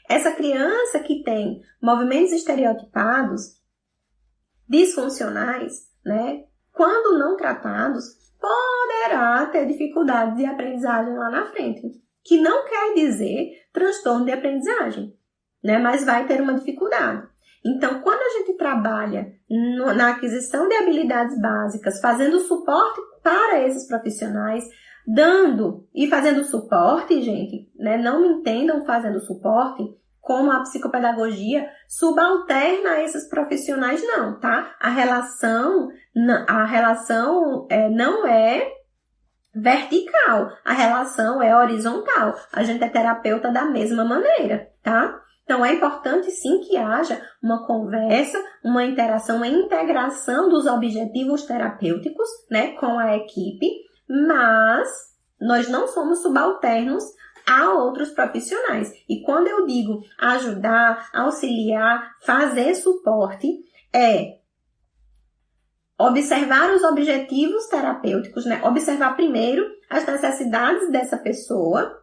Essa criança que tem movimentos estereotipados, disfuncionais, né, quando não tratados, poderá ter dificuldade de aprendizagem lá na frente. Que não quer dizer transtorno de aprendizagem, né, mas vai ter uma dificuldade. Então, quando a gente trabalha na aquisição de habilidades básicas, fazendo suporte para esses profissionais, dando e fazendo suporte, gente, né? Não me entendam fazendo suporte como a psicopedagogia subalterna a esses profissionais, não, tá? A relação não é vertical, a relação é horizontal. A gente é terapeuta da mesma maneira, tá? Então, é importante sim que haja uma conversa, uma interação, uma integração dos objetivos terapêuticos, né, com a equipe, mas nós não somos subalternos a outros profissionais. E quando eu digo ajudar, auxiliar, fazer suporte, é observar os objetivos terapêuticos, né, observar primeiro as necessidades dessa pessoa,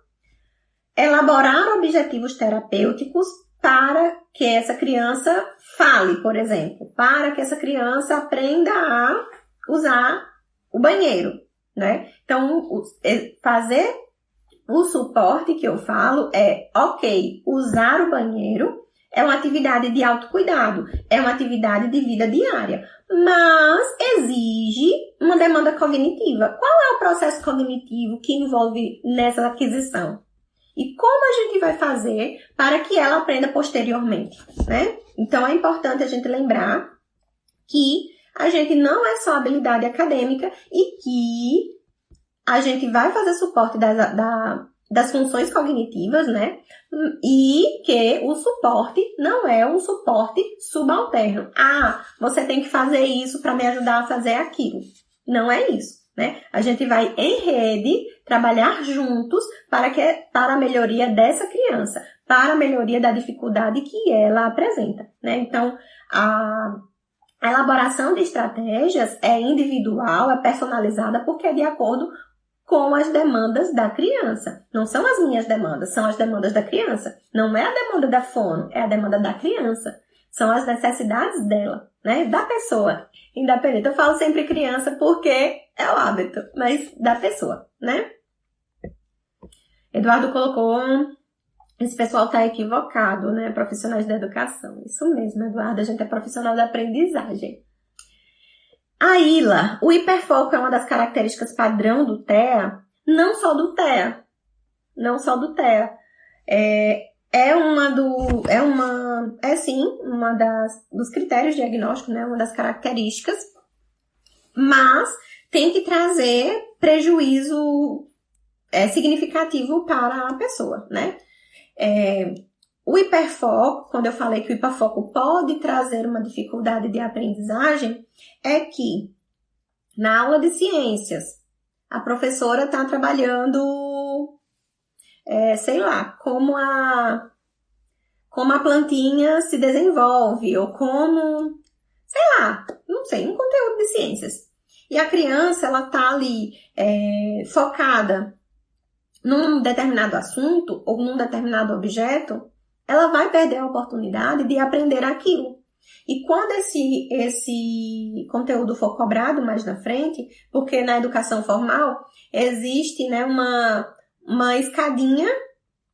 elaborar objetivos terapêuticos para que essa criança fale, por exemplo, para que essa criança aprenda a usar o banheiro, né? Então, fazer o suporte que eu falo usar o banheiro é uma atividade de autocuidado, é uma atividade de vida diária, mas exige uma demanda cognitiva. Qual é o processo cognitivo que envolve nessa aquisição? E como a gente vai fazer para que ela aprenda posteriormente, né? Então, é importante a gente lembrar que a gente não é só habilidade acadêmica e que a gente vai fazer suporte das funções cognitivas, né? E que o suporte não é um suporte subalterno. Ah, você tem que fazer isso para me ajudar a fazer aquilo. Não é isso, né? A gente vai em rede trabalhar juntos para a melhoria dessa criança, para a melhoria da dificuldade que ela apresenta, né? Então, a elaboração de estratégias é individual, é personalizada, porque é de acordo com as demandas da criança. Não são as minhas demandas, são as demandas da criança. Não é a demanda da fono, é a demanda da criança. São as necessidades dela, né? Da pessoa, independente. Eu falo sempre criança porque é o hábito, mas da pessoa, né? Eduardo colocou, esse pessoal tá equivocado, né? Profissionais da educação. Isso mesmo, Eduardo, a gente é profissional da aprendizagem. A ILA, o hiperfoco é uma das características padrão do TEA, não só do TEA. É sim, dos critérios diagnósticos, né? Uma das características, mas tem que trazer prejuízo significativo para a pessoa, né? O hiperfoco, quando eu falei que o hiperfoco pode trazer uma dificuldade de aprendizagem, é que na aula de ciências, a professora está trabalhando, como a plantinha se desenvolve, ou como, um conteúdo de ciências. E a criança, ela está ali focada num determinado assunto ou num determinado objeto, ela vai perder a oportunidade de aprender aquilo. E quando esse conteúdo for cobrado mais na frente, porque na educação formal existe, né, uma escadinha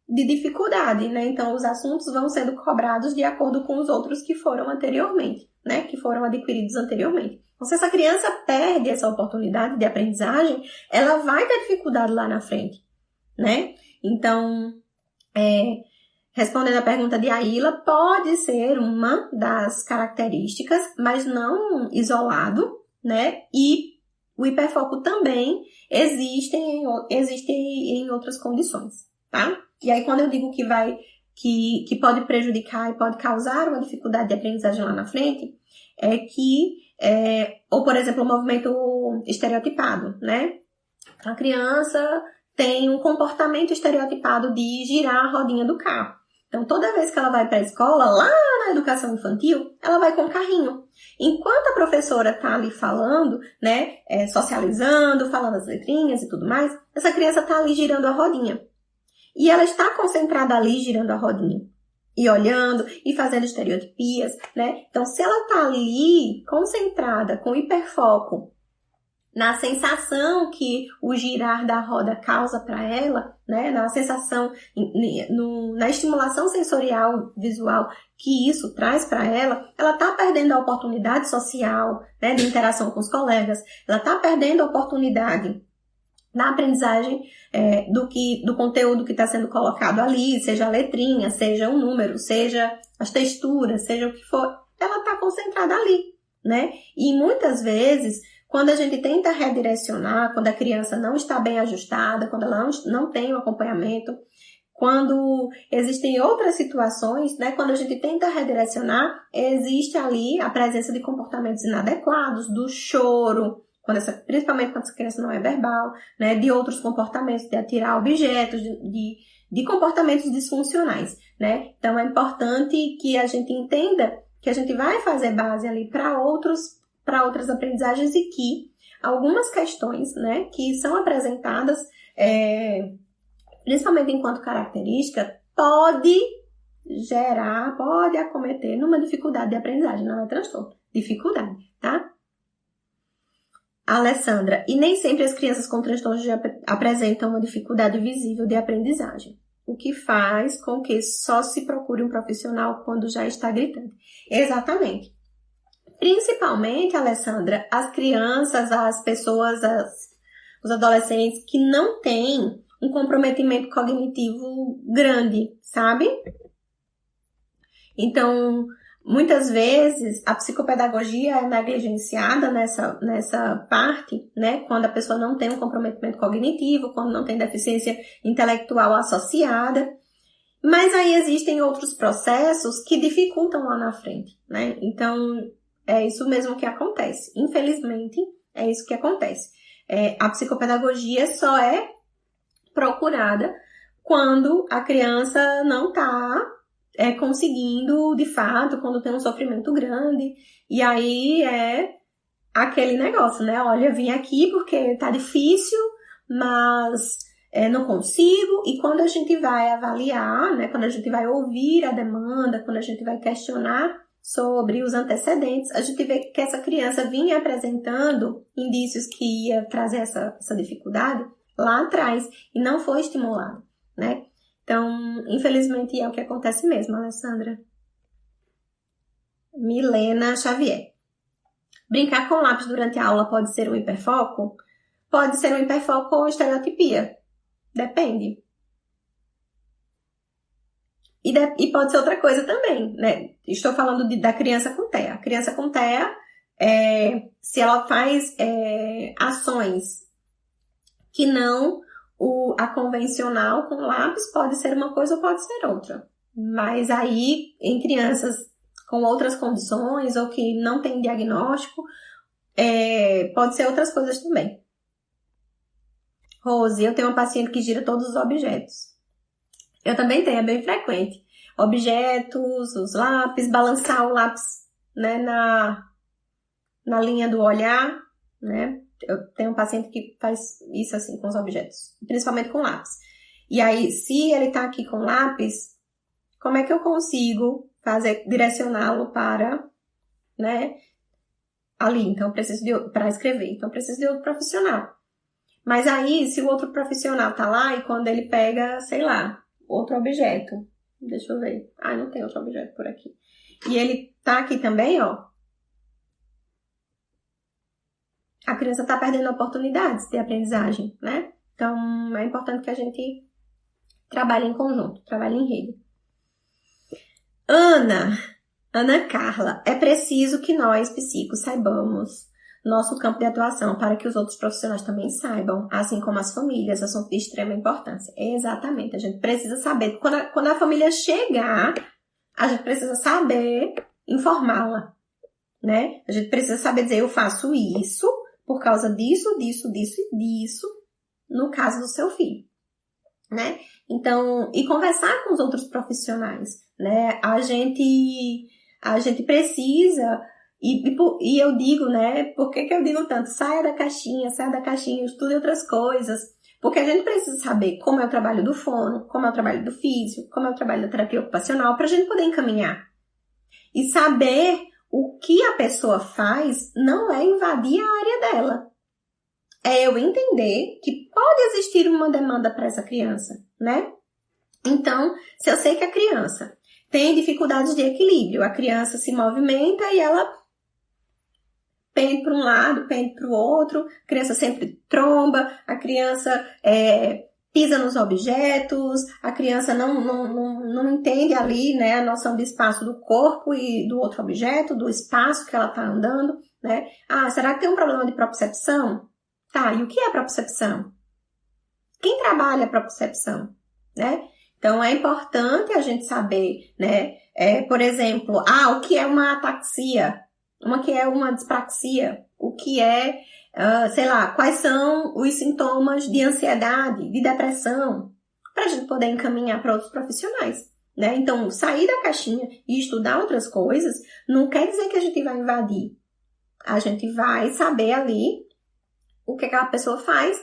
de dificuldade, né? Então, os assuntos vão sendo cobrados de acordo com os outros que foram anteriormente, né? Que foram adquiridos anteriormente. Então, se essa criança perde essa oportunidade de aprendizagem, ela vai ter dificuldade lá na frente, né? Então, respondendo a pergunta de Aila, pode ser uma das características, mas não isolado, né? E o hiperfoco também existe em outras condições, tá? E aí, quando eu digo que pode prejudicar e pode causar uma dificuldade de aprendizagem lá na frente, ou por exemplo, o movimento estereotipado, né? A criança tem um comportamento estereotipado de girar a rodinha do carro. Então, toda vez que ela vai para a escola, lá na educação infantil, ela vai com o carrinho. Enquanto a professora está ali falando, né, socializando, falando as letrinhas e tudo mais, essa criança está ali girando a rodinha. E ela está concentrada ali girando a rodinha. E olhando, e fazendo estereotipias, né? Então, se ela está ali concentrada, com hiperfoco, na sensação que o girar da roda causa para ela, né, na sensação, na estimulação sensorial visual que isso traz para ela está perdendo a oportunidade social, né, de interação com os colegas, ela está perdendo a oportunidade na aprendizagem do conteúdo que está sendo colocado ali, seja a letrinha, seja o número, seja as texturas, seja o que for, ela está concentrada ali, né? E muitas vezes, quando a gente tenta redirecionar, quando a criança não está bem ajustada, quando ela não tem o acompanhamento, quando existem outras situações, né, quando a gente tenta redirecionar, existe ali a presença de comportamentos inadequados, do choro, principalmente quando essa criança não é verbal, né, de outros comportamentos, de atirar objetos, de comportamentos disfuncionais, né? Então, é importante que a gente entenda que a gente vai fazer base ali para outras aprendizagens e que algumas questões, né, que são apresentadas, principalmente enquanto característica, pode acometer numa dificuldade de aprendizagem, não é transtorno, dificuldade, tá? Alessandra, e nem sempre as crianças com transtornos apresentam uma dificuldade visível de aprendizagem, o que faz com que só se procure um profissional quando já está gritante. Exatamente. Principalmente, Alessandra, as crianças, as pessoas, os adolescentes que não têm um comprometimento cognitivo grande, sabe? Então, Muitas vezes a psicopedagogia é negligenciada nessa parte, né? Quando a pessoa não tem um comprometimento cognitivo, quando não tem deficiência intelectual associada. Mas aí existem outros processos que dificultam lá na frente, né? Então, é isso mesmo que acontece. Infelizmente, é isso que acontece. A psicopedagogia só é procurada quando a criança não está conseguindo, de fato, quando tem um sofrimento grande. E aí é aquele negócio, né? Olha, vim aqui porque tá difícil, mas não consigo. E quando a gente vai avaliar, né? Quando a gente vai ouvir a demanda, quando a gente vai questionar sobre os antecedentes, a gente vê que essa criança vinha apresentando indícios que ia trazer essa dificuldade lá atrás e não foi estimulado, né? Então, infelizmente, é o que acontece mesmo, Alessandra. Milena Xavier. Brincar com lápis durante a aula pode ser um hiperfoco? Pode ser um hiperfoco ou estereotipia. Depende. E pode ser outra coisa também, né? Estou falando da criança com TEA. A criança com TEA, se ela faz ações que não a convencional com lápis, pode ser uma coisa ou pode ser outra. Mas aí, em crianças com outras condições ou que não tem diagnóstico, pode ser outras coisas também. Rose, eu tenho uma paciente que gira todos os objetos. Eu também tenho, é bem frequente. Objetos, os lápis, balançar o lápis, né, na linha do olhar, né? Eu tenho um paciente que faz isso assim com os objetos, principalmente com lápis. E aí, se ele tá aqui com lápis, como é que eu consigo direcioná-lo para, né, ali? Então, eu preciso para escrever. Então, eu preciso de outro profissional. Mas aí, se o outro profissional tá lá e quando ele pega, sei lá, outro objeto, deixa eu ver. Não tem outro objeto por aqui. E ele tá aqui também, ó. A criança está perdendo oportunidades de aprendizagem, né? Então, é importante que a gente trabalhe em conjunto, trabalhe em rede. Ana Carla, é preciso que nós, psicos, saibamos nosso campo de atuação para que os outros profissionais também saibam, assim como as famílias, assunto de extrema importância. Exatamente, a gente precisa saber. Quando a família chegar, a gente precisa saber informá-la, né? A gente precisa saber dizer, eu faço isso por causa disso, disso, disso e disso, no caso do seu filho, né? Então, e conversar com os outros profissionais, né? A gente precisa, e eu digo, né? Por que eu digo tanto? Saia da caixinha, estude outras coisas, porque a gente precisa saber como é o trabalho do fono, como é o trabalho do físio, como é o trabalho da terapia ocupacional, para a gente poder encaminhar. E saber o que a pessoa faz não é invadir a área dela. É eu entender que pode existir uma demanda para essa criança, né? Então, se eu sei que a criança tem dificuldades de equilíbrio, a criança se movimenta e ela pende para um lado, pende para o outro, a criança sempre tromba, a criança pisa nos objetos, a criança não entende ali, né, a noção de espaço do corpo e do outro objeto, do espaço que ela está andando, né? Será que tem um problema de propriocepção? Tá, e o que é propriocepção? Quem trabalha a propriocepção, né? Então, é importante a gente saber, né? Por exemplo, o que é uma ataxia? O que é uma dispraxia? O que é, sei lá, quais são os sintomas de ansiedade, de depressão? Para a gente poder encaminhar para outros profissionais, né? Então, sair da caixinha e estudar outras coisas não quer dizer que a gente vai invadir. A gente vai saber ali o que aquela pessoa faz.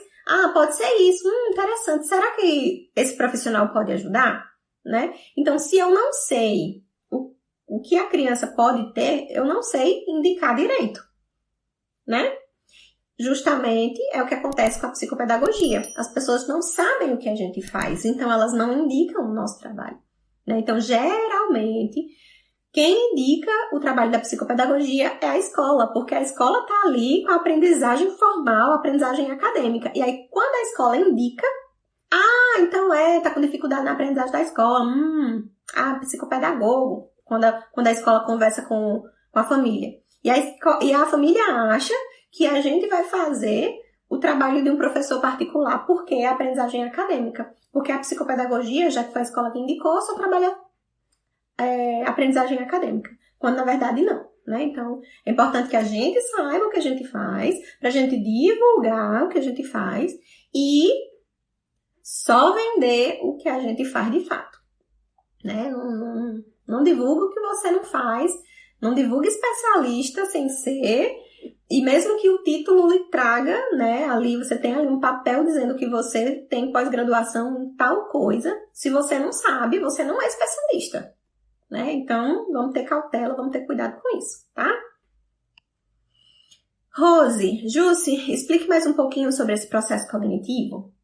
Pode ser isso. Interessante. Será que esse profissional pode ajudar? Né? Então, se eu não sei o que a criança pode ter, eu não sei indicar direito. Né? Justamente é o que acontece com a psicopedagogia. As pessoas não sabem o que a gente faz, então elas não indicam o nosso trabalho. Né? Então, geralmente, quem indica o trabalho da psicopedagogia é a escola, porque a escola está ali com a aprendizagem formal, a aprendizagem acadêmica. E aí, quando a escola indica, então tá com dificuldade na aprendizagem da escola, psicopedagogo, quando a escola conversa com a família. E a família acha que a gente vai fazer o trabalho de um professor particular, porque é aprendizagem acadêmica. Porque a psicopedagogia, já que foi a escola que indicou, só trabalha aprendizagem acadêmica. Quando, na verdade, não. Né? Então, é importante que a gente saiba o que a gente faz, pra gente divulgar o que a gente faz e só vender o que a gente faz de fato. Né? Não divulga o que você não faz, não divulga especialista sem ser, e mesmo que o título lhe traga, né, ali você tem ali um papel dizendo que você tem pós-graduação em tal coisa, se você não sabe, você não é especialista. Né? Então, vamos ter cautela, vamos ter cuidado com isso, tá? Rose, Jussi, explique mais um pouquinho sobre esse processo cognitivo.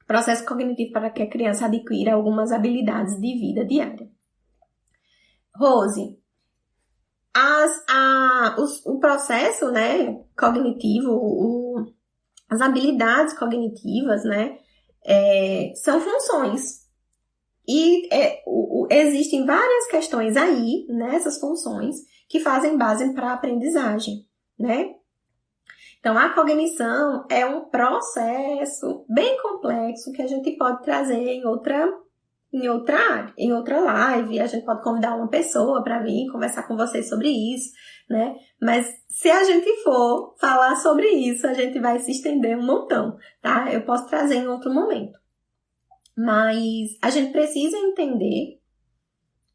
Processo cognitivo para que a criança adquira algumas habilidades de vida diária. Rose, o processo, né, cognitivo, as habilidades cognitivas, né, são funções. E existem várias questões aí, nessas funções, que fazem base para a aprendizagem, né? Então, a cognição é um processo bem complexo que a gente pode trazer em outra live. A gente pode convidar uma pessoa para vir conversar com vocês sobre isso, né? Mas se a gente for falar sobre isso, a gente vai se estender um montão, tá? Eu posso trazer em outro momento. Mas a gente precisa entender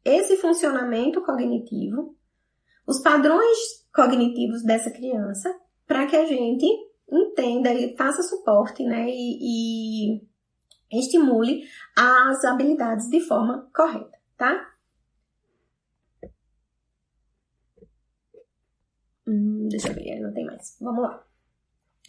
esse funcionamento cognitivo, os padrões cognitivos dessa criança, para que a gente entenda e faça suporte, né, e estimule as habilidades de forma correta, tá? Deixa eu ver, não tem mais. Vamos lá.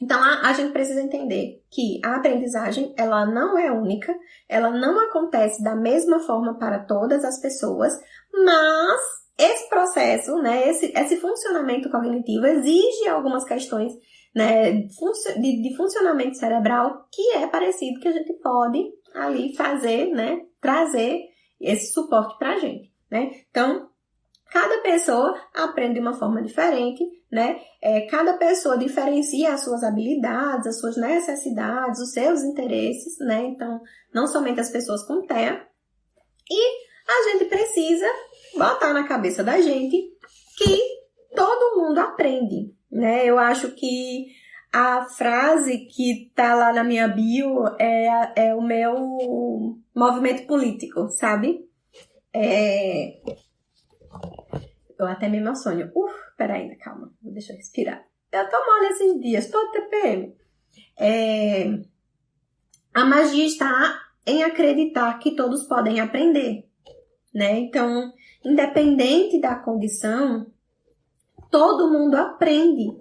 Então, a gente precisa entender que a aprendizagem, ela não é única, ela não acontece da mesma forma para todas as pessoas, mas esse processo, né, esse funcionamento cognitivo exige algumas questões, né, de funcionamento cerebral que é parecido, que a gente pode ali fazer, né, trazer esse suporte para a gente, né? Então, cada pessoa aprende de uma forma diferente, né? Cada pessoa diferencia as suas habilidades, as suas necessidades, os seus interesses, né? Então, não somente as pessoas com TEA. E a gente precisa botar na cabeça da gente que todo mundo aprende, né? Eu acho que a frase que tá lá na minha bio é o meu movimento político, sabe? Eu até me emociono. Peraí, calma. Deixa eu respirar. Eu tô mole esses dias, tô TPM. A magia está em acreditar que todos podem aprender, né? Então, independente da condição, todo mundo aprende.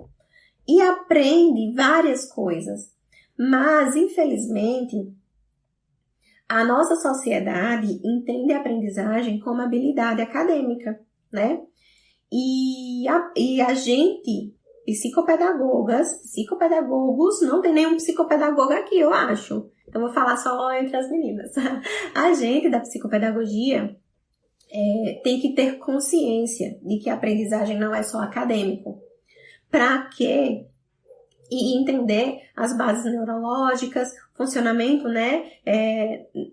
E aprende várias coisas. Mas, infelizmente, a nossa sociedade entende a aprendizagem como habilidade acadêmica, né? E a gente, psicopedagogos, não tem nenhum psicopedagogo aqui, eu acho. Então, vou falar só entre as meninas. A gente da psicopedagogia tem que ter consciência de que a aprendizagem não é só acadêmico. Para quê? E entender as bases neurológicas, funcionamento, né,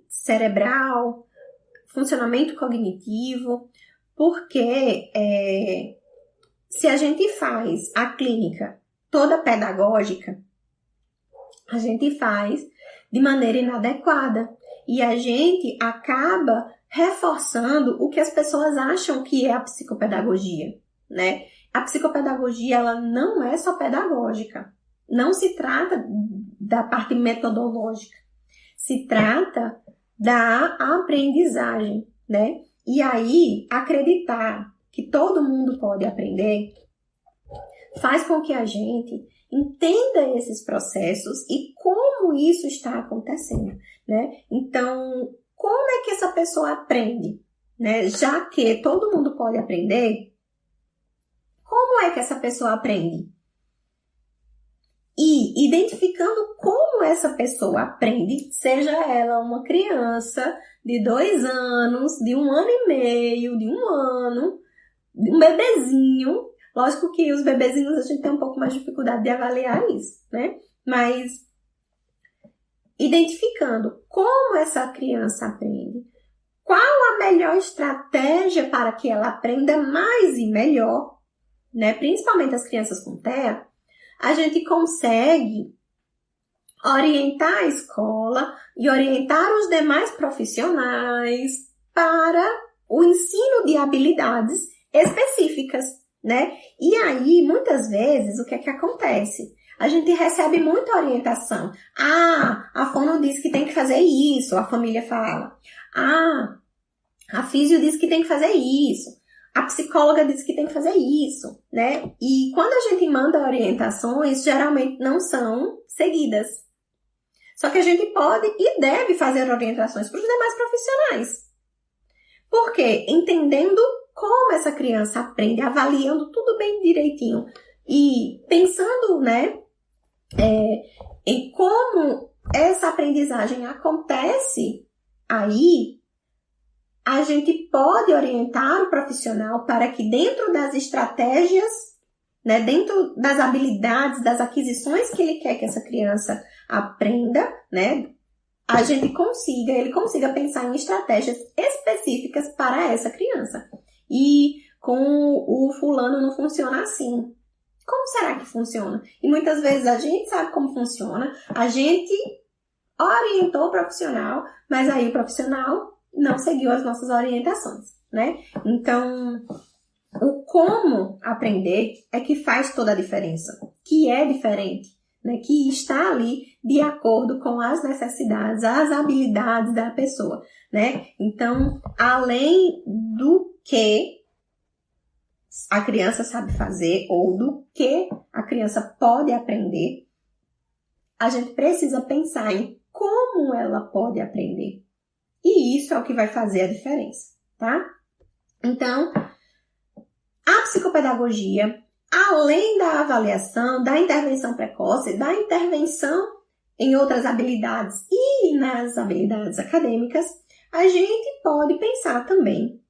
cerebral, funcionamento cognitivo, porque se a gente faz a clínica toda pedagógica, a gente faz de maneira inadequada e a gente acaba reforçando o que as pessoas acham que é a psicopedagogia, né? A psicopedagogia, ela não é só pedagógica. Não se trata da parte metodológica. Se trata da aprendizagem, né? E aí, acreditar que todo mundo pode aprender faz com que a gente entenda esses processos e como isso está acontecendo, né? Então, como é que essa pessoa aprende, né? Já que todo mundo pode aprender, como é que essa pessoa aprende? E identificando como essa pessoa aprende, seja ela uma criança, de 2 anos, de 1 ano e meio, de 1 ano, de um bebezinho. Lógico que os bebezinhos a gente tem um pouco mais de dificuldade de avaliar isso, né? Mas identificando como essa criança aprende, qual a melhor estratégia para que ela aprenda mais e melhor, né? Principalmente as crianças com TEA, a gente consegue orientar a escola e orientar os demais profissionais para o ensino de habilidades específicas, né? E aí, muitas vezes, o que é que acontece? A gente recebe muita orientação. A fono diz que tem que fazer isso, a família fala. A físio diz que tem que fazer isso. A psicóloga diz que tem que fazer isso, né? E quando a gente manda orientações, geralmente não são seguidas. Só que a gente pode e deve fazer orientações para os demais profissionais. Por quê? Entendendo como essa criança aprende, avaliando tudo bem direitinho e pensando, né, em como essa aprendizagem acontece aí, a gente pode orientar o profissional para que dentro das estratégias, né, dentro das habilidades, das aquisições que ele quer que essa criança aprenda, né, ele consiga pensar em estratégias específicas para essa criança. E com o fulano não funciona assim. Como será que funciona? E muitas vezes a gente sabe como funciona, a gente orientou o profissional, mas aí o profissional não seguiu as nossas orientações, né? Então, o como aprender é que faz toda a diferença, que é diferente, né? Que está ali de acordo com as necessidades, as habilidades da pessoa, né? Então, além do que a criança sabe fazer ou do que a criança pode aprender, a gente precisa pensar em como ela pode aprender. E isso é o que vai fazer a diferença, tá? Então, a psicopedagogia, além da avaliação, da intervenção precoce, da intervenção em outras habilidades e nas habilidades acadêmicas, a gente pode pensar também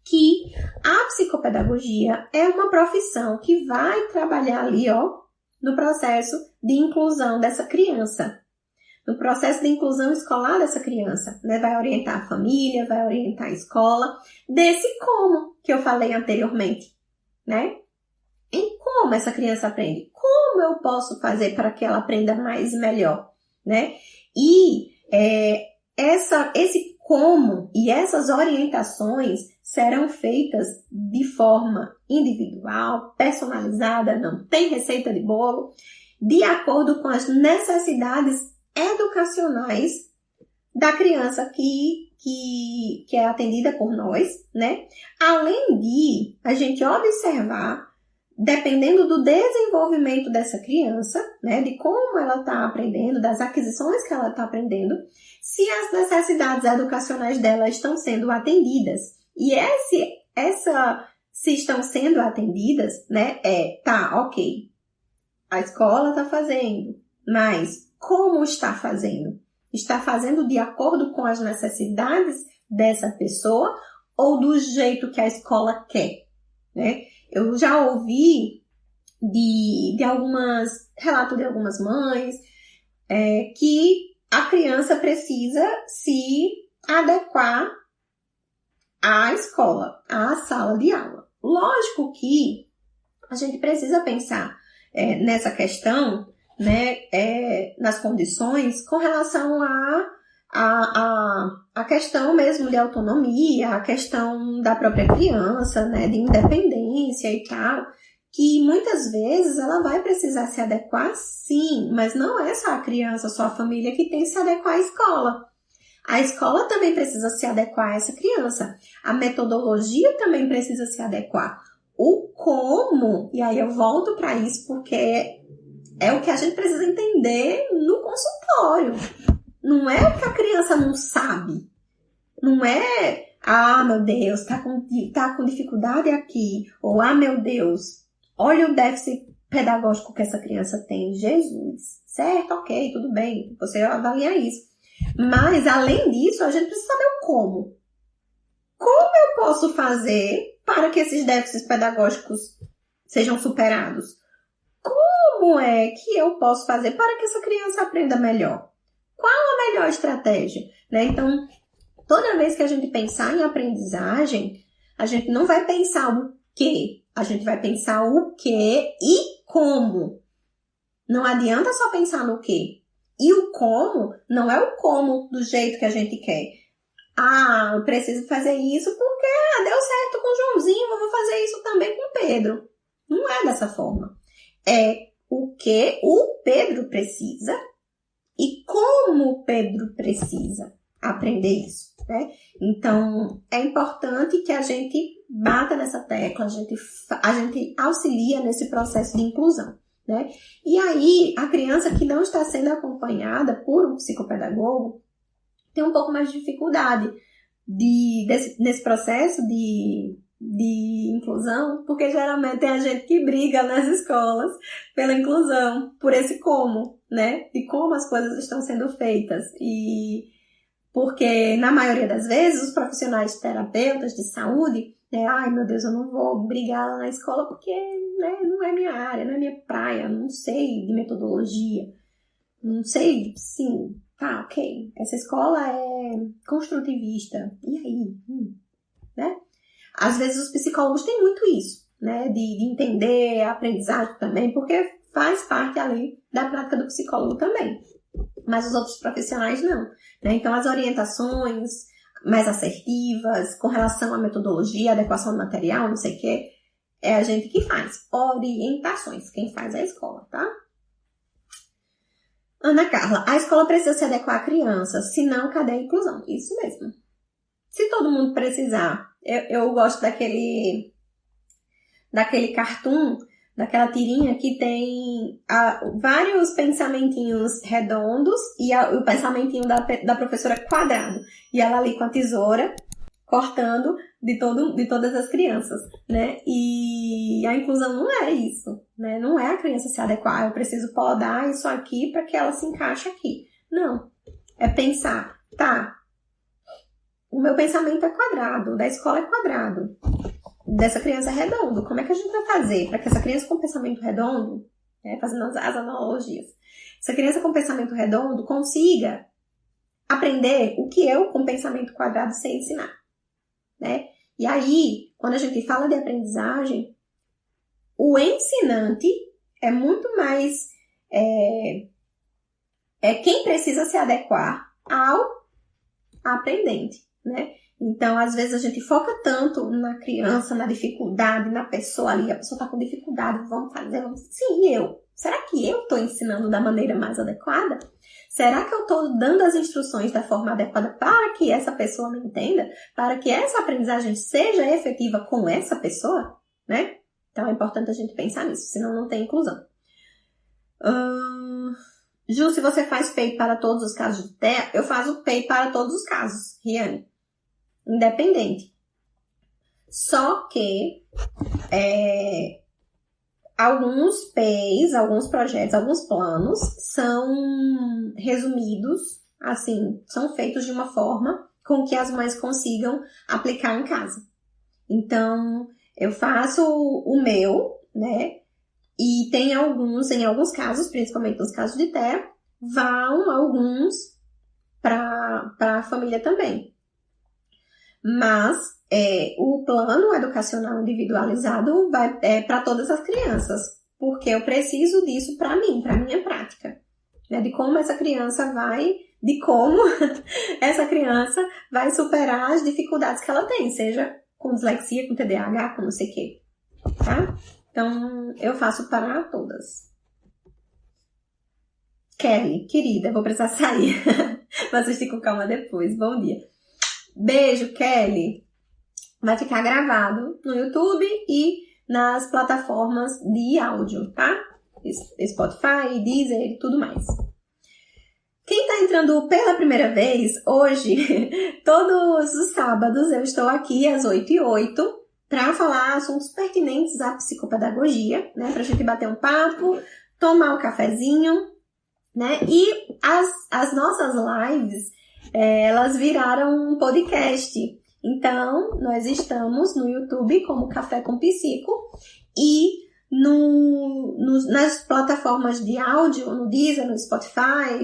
que a psicopedagogia é uma profissão que vai trabalhar ali, no processo de inclusão dessa criança, no processo de inclusão escolar dessa criança, né? Vai orientar a família, vai orientar a escola, desse como que eu falei anteriormente, né? Em como essa criança aprende, como eu posso fazer para que ela aprenda mais e melhor, né? E esse como e essas orientações serão feitas de forma individual, personalizada, não tem receita de bolo, de acordo com as necessidades educacionais da criança que é atendida por nós, né? Além de a gente observar, dependendo do desenvolvimento dessa criança, né, de como ela está aprendendo, das aquisições que ela está aprendendo, se as necessidades educacionais dela estão sendo atendidas. E se estão sendo atendidas, né, ok, a escola está fazendo, mas como está fazendo? Está fazendo de acordo com as necessidades dessa pessoa ou do jeito que a escola quer, né? Eu já ouvi relato de algumas mães que a criança precisa se adequar à escola, à sala de aula. Lógico que a gente precisa pensar nessa questão, né, nas condições com relação a questão mesmo de autonomia, a questão da própria criança, né, de independência e tal, que muitas vezes ela vai precisar se adequar, sim, mas não é só a criança, só a família que tem que se adequar à escola. A escola também precisa se adequar a essa criança. A metodologia também precisa se adequar. O como, e aí eu volto para isso porque é o que a gente precisa entender no consultório. Não é que a criança não sabe. Não é, meu Deus, tá com dificuldade aqui. Ou, meu Deus, olha o déficit pedagógico que essa criança tem. Jesus, certo, ok, tudo bem, você avalia isso. Mas, além disso, a gente precisa saber o como. Como eu posso fazer para que esses déficits pedagógicos sejam superados? Como é que eu posso fazer para que essa criança aprenda melhor? Qual a melhor estratégia? Né? Então, toda vez que a gente pensar em aprendizagem, a gente não vai pensar o quê, a gente vai pensar o quê e como. Não adianta só pensar no quê. E o como não é o como do jeito que a gente quer. Ah, eu preciso fazer isso porque deu certo com o Joãozinho, eu vou fazer isso também com o Pedro. Não é dessa forma. É o que o Pedro precisa e como o Pedro precisa aprender isso, né? Então, é importante que a gente bata nessa tecla, a gente auxilia nesse processo de inclusão, né? E aí, a criança que não está sendo acompanhada por um psicopedagogo tem um pouco mais de dificuldade nesse processo de inclusão, porque geralmente tem a gente que briga nas escolas pela inclusão, por esse como, né? De como as coisas estão sendo feitas. E porque, na maioria das vezes, os profissionais terapeutas de saúde, né? Ai, meu Deus, eu não vou brigar lá na escola porque, né, não é minha área, não é minha praia, não sei de metodologia, não sei, sim, tá, ok. Essa escola é construtivista. E aí? Né? Às vezes os psicólogos têm muito isso, né? De entender a aprendizagem também, porque faz parte ali da prática do psicólogo também. Mas os outros profissionais não, né? Então as orientações mais assertivas, com relação à metodologia, adequação do material, não sei o quê, é a gente que faz. Orientações, quem faz é a escola, tá? Ana Carla, a escola precisa se adequar à criança, senão cadê a inclusão? Isso mesmo. Se todo mundo precisar, eu gosto daquele cartoon, daquela tirinha que tem vários pensamentinhos redondos e o pensamentinho da professora quadrado. E ela ali com a tesoura, cortando de todas as crianças, né? E a inclusão não é isso, né? Não é a criança se adequar, eu preciso podar isso aqui para que ela se encaixe aqui. Não. É pensar, tá, o meu pensamento é quadrado, da escola é quadrado, dessa criança é redondo. Como é que a gente vai fazer para que essa criança com pensamento redondo, né, fazendo as analogias, essa criança com pensamento redondo consiga aprender o que eu com pensamento quadrado sei ensinar, né? E aí, quando a gente fala de aprendizagem, o ensinante é muito mais quem precisa se adequar ao aprendente, né? Então, às vezes a gente foca tanto na criança, na dificuldade, na pessoa ali, a pessoa tá com dificuldade, vamos fazer. Sim, eu. Será que eu tô ensinando da maneira mais adequada? Será que eu tô dando as instruções da forma adequada para que essa pessoa me entenda? Para que essa aprendizagem seja efetiva com essa pessoa, né? Então, é importante a gente pensar nisso, senão não tem inclusão. Ju, se você faz PEI para todos os casos de TEA, eu faço PEI para todos os casos, Riane. Independente. Só que alguns PEIs, alguns projetos, alguns planos são resumidos, assim, são feitos de uma forma com que as mães consigam aplicar em casa. Então, eu faço o meu, né? E tem em alguns casos, principalmente nos casos de TEA, vão alguns para a família também. Mas o plano educacional individualizado vai para todas as crianças, porque eu preciso disso para mim, para minha prática, né? De como essa criança vai superar as dificuldades que ela tem, seja com dislexia, com TDAH, com não sei o quê, tá? Então, eu faço para todas. Kelly, querida, vou precisar sair. Vou assistir com calma depois. Bom dia. Beijo, Kelly. Vai ficar gravado no YouTube e nas plataformas de áudio, tá? Spotify, Deezer e tudo mais. Quem tá entrando pela primeira vez, hoje, todos os sábados, eu estou aqui às 8h08 para falar assuntos pertinentes à psicopedagogia, né? Pra gente bater um papo, tomar um cafezinho, né? E as nossas lives, elas viraram um podcast. Então, nós estamos no YouTube como Café com Psico e nas plataformas de áudio, no Deezer, no Spotify,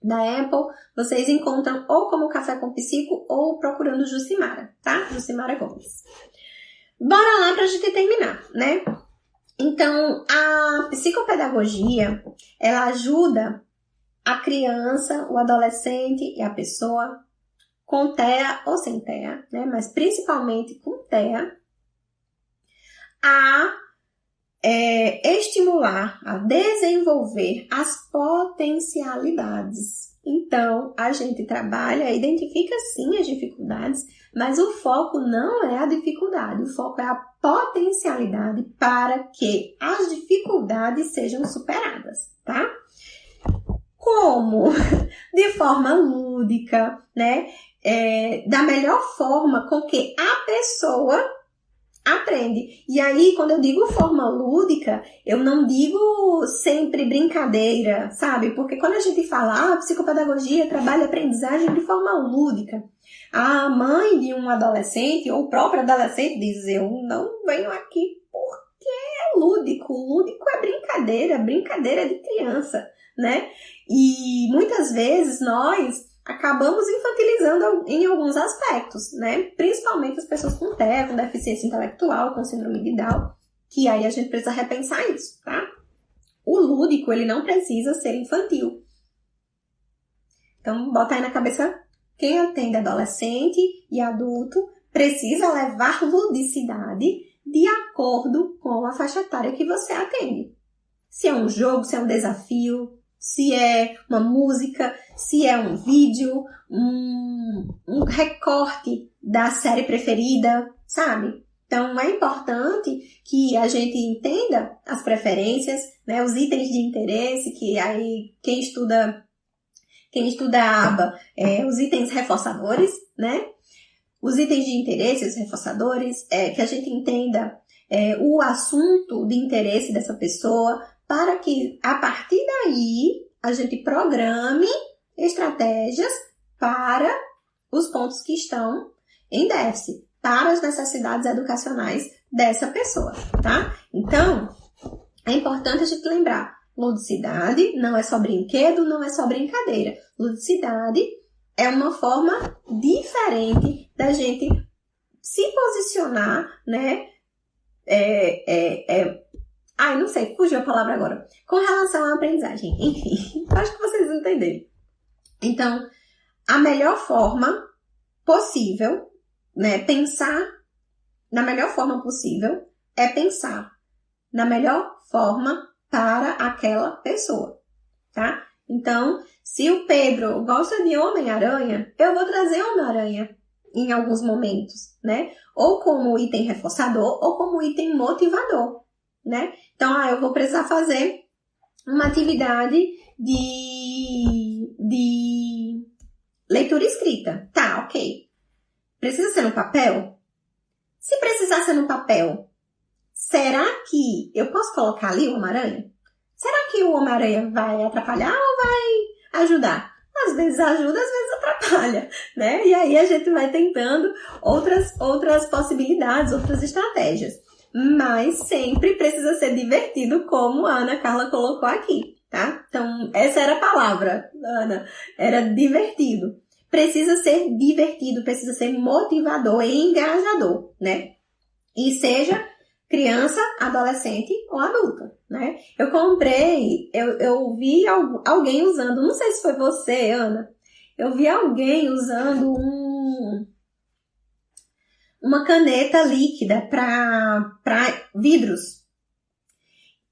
da Apple, vocês encontram ou como Café com Psico ou procurando Jucimara, tá? Jucimara Gomes. Bora lá pra gente terminar, né? Então, a psicopedagogia, ela ajuda a criança, o adolescente e a pessoa com TEA ou sem TEA, né? Mas principalmente com TEA, a estimular, a desenvolver as potencialidades. Então, a gente trabalha, identifica sim as dificuldades, mas o foco não é a dificuldade, o foco é a potencialidade para que as dificuldades sejam superadas, tá? Como? De forma lúdica, né? Da melhor forma com que a pessoa aprende. E aí, quando eu digo forma lúdica, eu não digo sempre brincadeira, sabe? Porque quando a gente fala, psicopedagogia trabalha a aprendizagem de forma lúdica. A mãe de um adolescente, ou o próprio adolescente, diz, eu não venho aqui porque é lúdico. Lúdico é brincadeira de criança, né? E muitas vezes nós acabamos infantilizando em alguns aspectos, né? Principalmente as pessoas com TEA, com deficiência intelectual, com síndrome de Down, que aí a gente precisa repensar isso, tá? O lúdico, ele não precisa ser infantil. Então, bota aí na cabeça, quem atende adolescente e adulto precisa levar ludicidade de acordo com a faixa etária que você atende. Se é um jogo, se é um desafio, se é uma música, se é um vídeo, um recorte da série preferida, sabe? Então, é importante que a gente entenda as preferências, né? Os itens de interesse, que aí quem estuda a aba, os itens reforçadores, né? Os itens de interesse, os reforçadores, que a gente entenda o assunto de interesse dessa pessoa, para que, a partir daí, a gente programe estratégias para os pontos que estão em déficit, para as necessidades educacionais dessa pessoa, tá? Então, é importante a gente lembrar, ludicidade não é só brinquedo, não é só brincadeira. Ludicidade é uma forma diferente da gente se posicionar, né? Não sei, fugiu a palavra agora. Com relação à aprendizagem. Enfim, acho que vocês entenderam. Então, a melhor forma possível, né? Pensar na melhor forma possível é pensar na melhor forma para aquela pessoa, tá? Então, se o Pedro gosta de Homem-Aranha, eu vou trazer Homem-Aranha em alguns momentos, né? Ou como item reforçador, ou como item motivador, né? Então, eu vou precisar fazer uma atividade de leitura escrita. Tá, ok. Precisa ser no papel? Se precisar ser no papel, será que eu posso colocar ali o Homem-Aranha? Será que o Homem-Aranha vai atrapalhar ou vai ajudar? Às vezes ajuda, às vezes atrapalha, né? E aí a gente vai tentando outras possibilidades, outras estratégias. Mas sempre precisa ser divertido, como a Ana Carla colocou aqui, tá? Então, essa era a palavra, Ana, era divertido. Precisa ser divertido, precisa ser motivador e engajador, né? E seja criança, adolescente ou adulto, né? Eu vi alguém usando, não sei se foi você, Ana, eu vi alguém usando uma caneta líquida para vidros.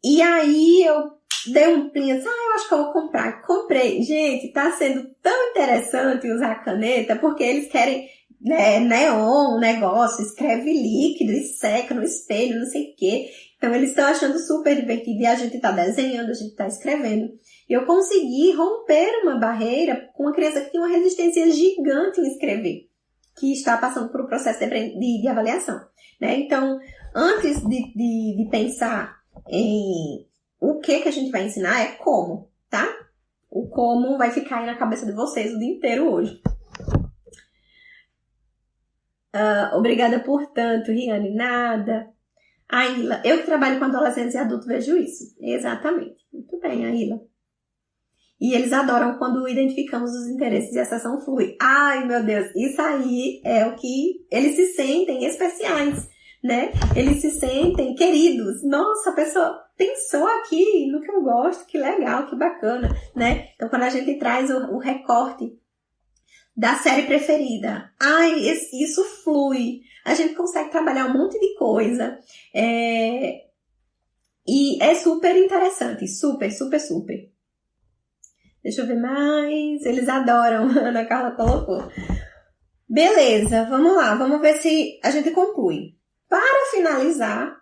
E aí eu dei um plim, eu acho que eu vou comprar. Comprei. Gente, tá sendo tão interessante usar a caneta, porque eles querem neon, negócio, escreve líquido e seca no espelho, não sei o quê. Então eles estão achando super divertido e a gente tá desenhando, a gente tá escrevendo. E eu consegui romper uma barreira com uma criança que tem uma resistência gigante em escrever, que está passando por um processo de avaliação, né? Então, antes de pensar em o que a gente vai ensinar, é como, tá? O como vai ficar aí na cabeça de vocês o dia inteiro hoje. Obrigada por tanto, Riane. Nada. Aila, eu que trabalho com adolescentes e adultos vejo isso. Exatamente. Muito bem, Aila. E eles adoram quando identificamos os interesses e a sessão flui. Ai, meu Deus, isso aí é o que eles se sentem especiais, né? Eles se sentem queridos. Nossa, a pessoa pensou aqui no que eu gosto, que legal, que bacana, né? Então, quando a gente traz o recorte da série preferida, ai, isso flui. A gente consegue trabalhar um monte de coisa. E é super interessante, super, super, super. Deixa eu ver mais. Eles adoram, a Ana Carla colocou. Beleza, vamos lá. Vamos ver se a gente conclui. Para finalizar,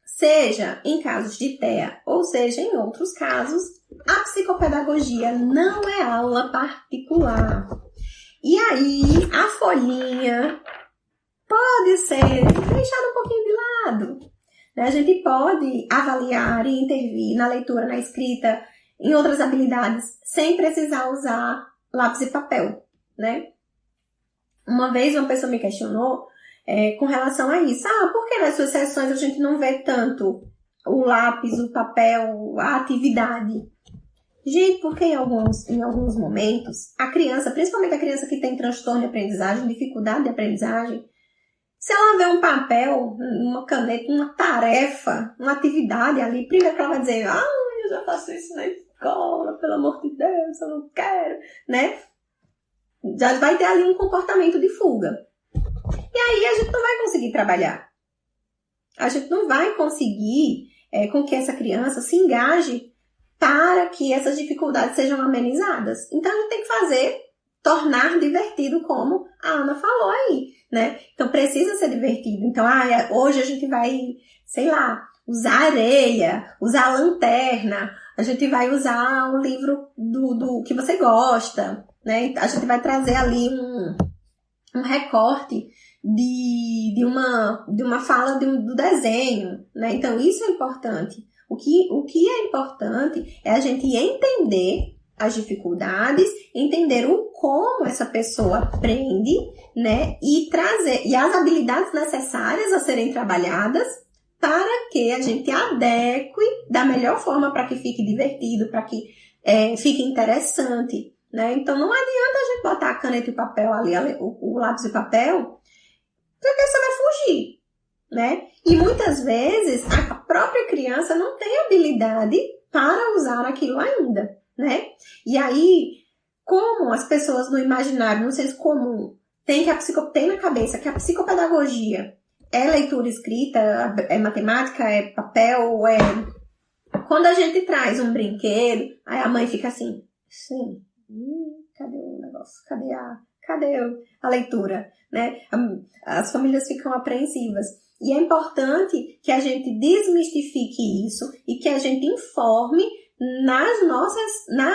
seja em casos de TEA ou seja em outros casos, a psicopedagogia não é aula particular. E aí, a folhinha pode ser deixada um pouquinho de lado. A gente pode avaliar e intervir na leitura, na escrita, em outras habilidades, sem precisar usar lápis e papel, né? Uma vez uma pessoa me questionou com relação a isso. Por que nas suas sessões a gente não vê tanto o lápis, o papel, a atividade? Gente, porque em alguns momentos, a criança, principalmente a criança que tem transtorno de aprendizagem, dificuldade de aprendizagem, se ela vê um papel, uma caneta, uma tarefa, uma atividade ali, primeiro que ela vai dizer, eu já faço isso na escola, pelo amor de Deus, eu não quero, né? Já vai ter ali um comportamento de fuga. E aí a gente não vai conseguir trabalhar. A gente não vai conseguir com que essa criança se engaje para que essas dificuldades sejam amenizadas. Então a gente tem que tornar divertido, como a Ana falou aí, né? Então precisa ser divertido. Então, hoje a gente vai, sei lá, usar areia, usar lanterna, a gente vai usar o livro do que você gosta, né? A gente vai trazer ali um recorte de uma fala do desenho, né? Então isso é importante. O que é importante é a gente entender as dificuldades, entender como essa pessoa aprende, né? E trazer as habilidades necessárias a serem trabalhadas para que a gente adeque da melhor forma para que fique divertido, para que fique interessante, né? Então não adianta a gente botar a caneta e papel ali, o lápis e papel, porque você vai fugir, né? E muitas vezes a própria criança não tem habilidade para usar aquilo ainda, né? E aí, como as pessoas no imaginário, no senso comum, tem na cabeça que a psicopedagogia é leitura escrita, é matemática, é papel, Quando a gente traz um brinquedo, aí a mãe fica assim, sim, cadê o negócio? Cadê a leitura? Né? As famílias ficam apreensivas. E é importante que a gente desmistifique isso e que a gente informe na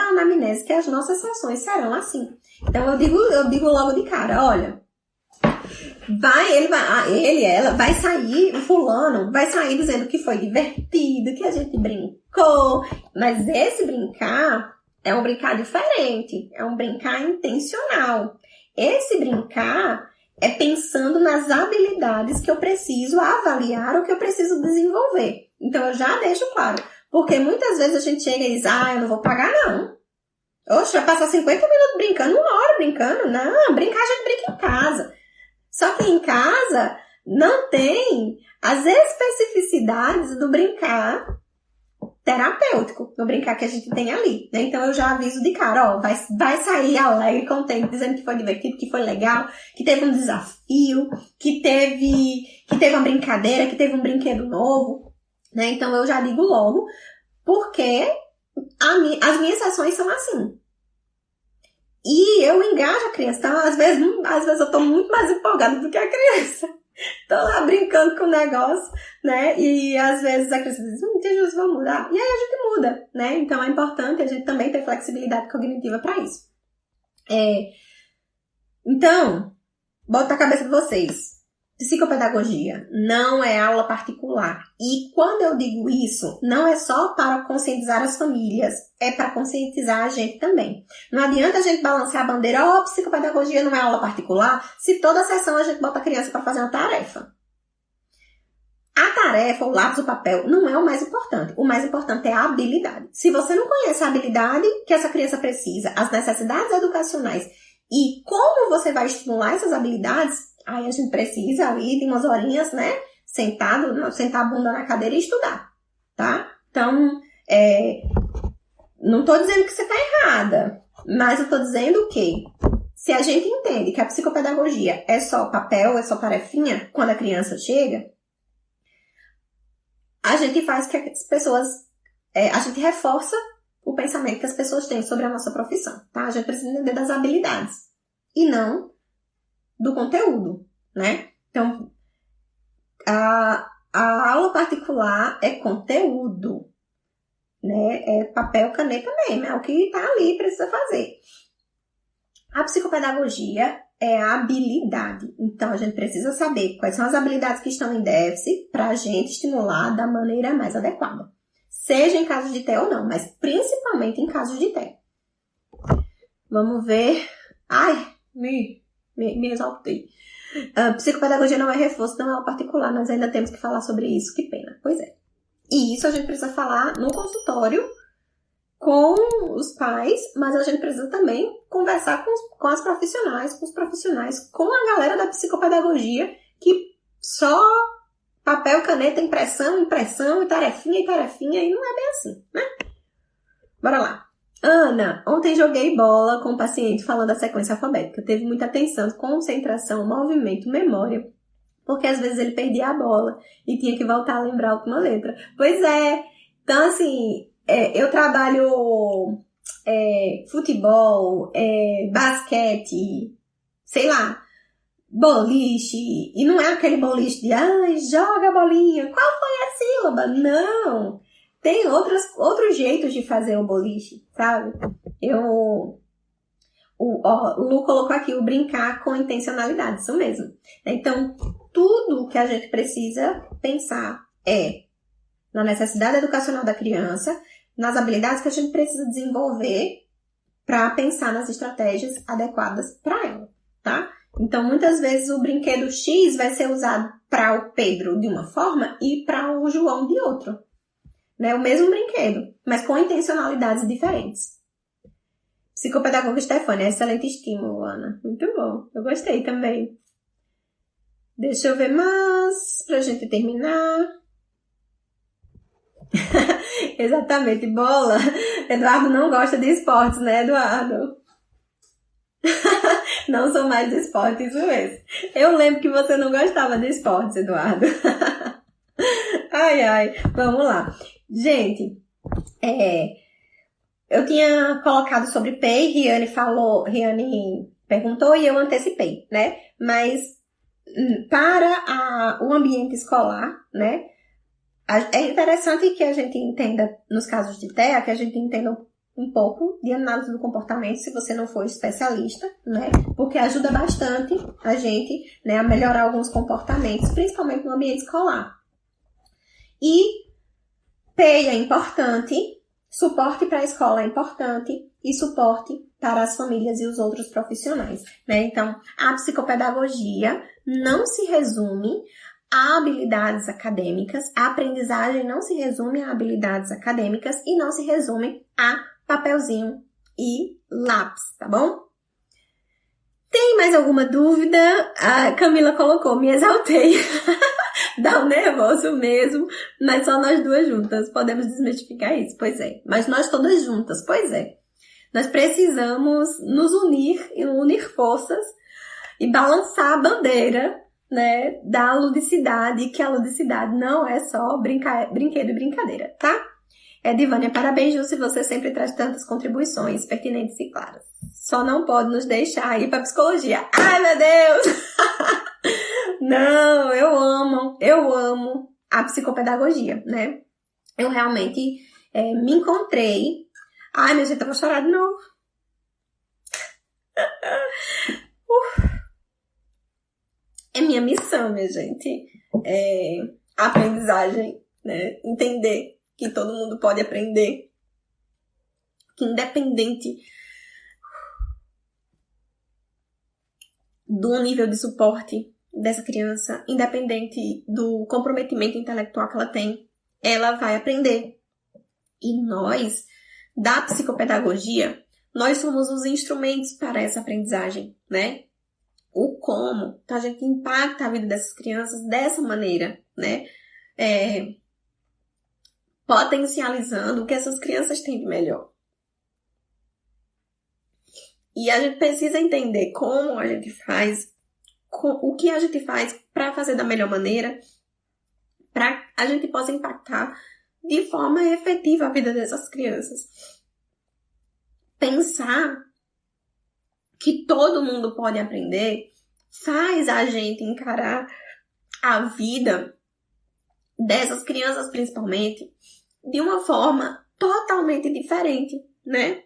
anamnese que as nossas sessões serão assim. Então eu digo logo de cara, olha, ela vai sair, o fulano vai sair dizendo que foi divertido, que a gente brincou, mas esse brincar é um brincar diferente, é um brincar intencional. Esse brincar é pensando nas habilidades que eu preciso avaliar ou que eu preciso desenvolver. Então eu já deixo claro, porque muitas vezes a gente chega e diz, eu não vou pagar não. Oxe, vai passar 50 minutos brincando, 1 hora brincando. Não, brincar a gente brinca em casa. Só que em casa não tem as especificidades do brincar terapêutico, do brincar que a gente tem ali, né? Então eu já aviso de cara, vai sair alegre, contente, dizendo que foi divertido, que foi legal, que teve um desafio, que teve uma brincadeira, que teve um brinquedo novo, né? Então eu já digo logo, porque as minhas sessões são assim. E eu engajo a criança. Então, às vezes eu tô muito mais empolgada do que a criança. Tô lá brincando com o negócio, né? E às vezes a criança diz, Jesus, vamos mudar. E aí a gente muda, né? Então é importante a gente também ter flexibilidade cognitiva para isso. Então, bota na cabeça de vocês. Psicopedagogia não é aula particular. E quando eu digo isso, não é só para conscientizar as famílias, é para conscientizar a gente também. Não adianta a gente balançar a bandeira, psicopedagogia não é aula particular, se toda sessão a gente bota a criança para fazer uma tarefa. A tarefa, o lápis, o papel, não é o mais importante. O mais importante é a habilidade. Se você não conhece a habilidade que essa criança precisa, as necessidades educacionais e como você vai estimular essas habilidades, aí a gente precisa ali de umas horinhas, né? Sentar a bunda na cadeira e estudar, tá? Então, não tô dizendo que você tá errada, mas eu tô dizendo que se a gente entende que a psicopedagogia é só papel, é só tarefinha, quando a criança chega, a gente faz que as pessoas, a gente reforça o pensamento que as pessoas têm sobre a nossa profissão, tá? A gente precisa entender das habilidades e não do conteúdo, né? Então, a aula particular é conteúdo, né? É papel, caneta mesmo, é o que tá ali, precisa fazer. A psicopedagogia é a habilidade. Então, a gente precisa saber quais são as habilidades que estão em déficit para a gente estimular da maneira mais adequada. Seja em casos de TEA ou não, mas principalmente em casos de TEA. Vamos ver. Ai, me exaltei. Psicopedagogia não é reforço, não é aula particular. Nós ainda temos que falar sobre isso. Que pena. Pois é. E isso a gente precisa falar no consultório com os pais, mas a gente precisa também conversar com as profissionais, com os profissionais, com a galera da psicopedagogia, que só papel, caneta, impressão, e tarefinha, e não é bem assim, né? Bora lá. Ana, ontem joguei bola com o paciente falando a sequência alfabética. Teve muita atenção, concentração, movimento, memória, porque às vezes ele perdia a bola e tinha que voltar a lembrar a última letra. Pois é. Então, assim, eu trabalho futebol, basquete, sei lá, boliche, e não é aquele boliche de, joga a bolinha, qual foi a sílaba? Não, tem outros jeitos de fazer o boliche, sabe? O Lu colocou aqui o brincar com intencionalidade, isso mesmo. Então, tudo que a gente precisa pensar na necessidade educacional da criança, nas habilidades que a gente precisa desenvolver para pensar nas estratégias adequadas para ela, tá? Então, muitas vezes o brinquedo X vai ser usado para o Pedro de uma forma e para o João de outra, né? O mesmo brinquedo, mas com intencionalidades diferentes. Psicopedagoga Stefânia, excelente estímulo, Ana. Muito bom, eu gostei também. Deixa eu ver mais, pra gente terminar. Exatamente, bola. Eduardo não gosta de esportes, né, Eduardo? Não sou mais de esporte, isso mesmo. Eu lembro que você não gostava de esportes, Eduardo. Ai, vamos lá. Gente, eu tinha colocado sobre PEI, Riane perguntou e eu antecipei, né? Mas para o ambiente escolar, né? É interessante que a gente entenda, nos casos de TEA, que a gente entenda um pouco de análise do comportamento, se você não for especialista, né? Porque ajuda bastante a gente, né, a melhorar alguns comportamentos, principalmente no ambiente escolar. E PEI é importante, suporte para a escola é importante e suporte para as famílias e os outros profissionais, né? Então, a psicopedagogia não se resume a habilidades acadêmicas, a aprendizagem não se resume a habilidades acadêmicas e não se resume a papelzinho e lápis, tá bom? Tem mais alguma dúvida? A Camila colocou, me exaltei. Dá um nervoso mesmo, mas só nós duas juntas podemos desmistificar isso, pois é. Mas nós todas juntas, pois é. Nós precisamos nos unir e unir forças e balançar a bandeira, né, da ludicidade, que a ludicidade não é só brinquedo e brincadeira, tá? Divânia, parabéns, Ju, se você sempre traz tantas contribuições pertinentes e claras. Só não pode nos deixar ir pra psicologia. Ai, meu Deus! Não, eu amo a psicopedagogia, né? Eu realmente me encontrei. Ai, minha gente, eu vou chorar de novo. É minha missão, minha gente. A aprendizagem, né? Entender que todo mundo pode aprender. Que independente do nível de suporte dessa criança, independente do comprometimento intelectual que ela tem, ela vai aprender. E nós, da psicopedagogia, nós somos os instrumentos para essa aprendizagem, né? O como a gente impacta a vida dessas crianças dessa maneira, né? Potencializando o que essas crianças têm de melhor. E a gente precisa entender como a gente faz, o que a gente faz para fazer da melhor maneira, para a gente possa impactar de forma efetiva a vida dessas crianças. Pensar que todo mundo pode aprender faz a gente encarar a vida dessas crianças, principalmente, de uma forma totalmente diferente, né?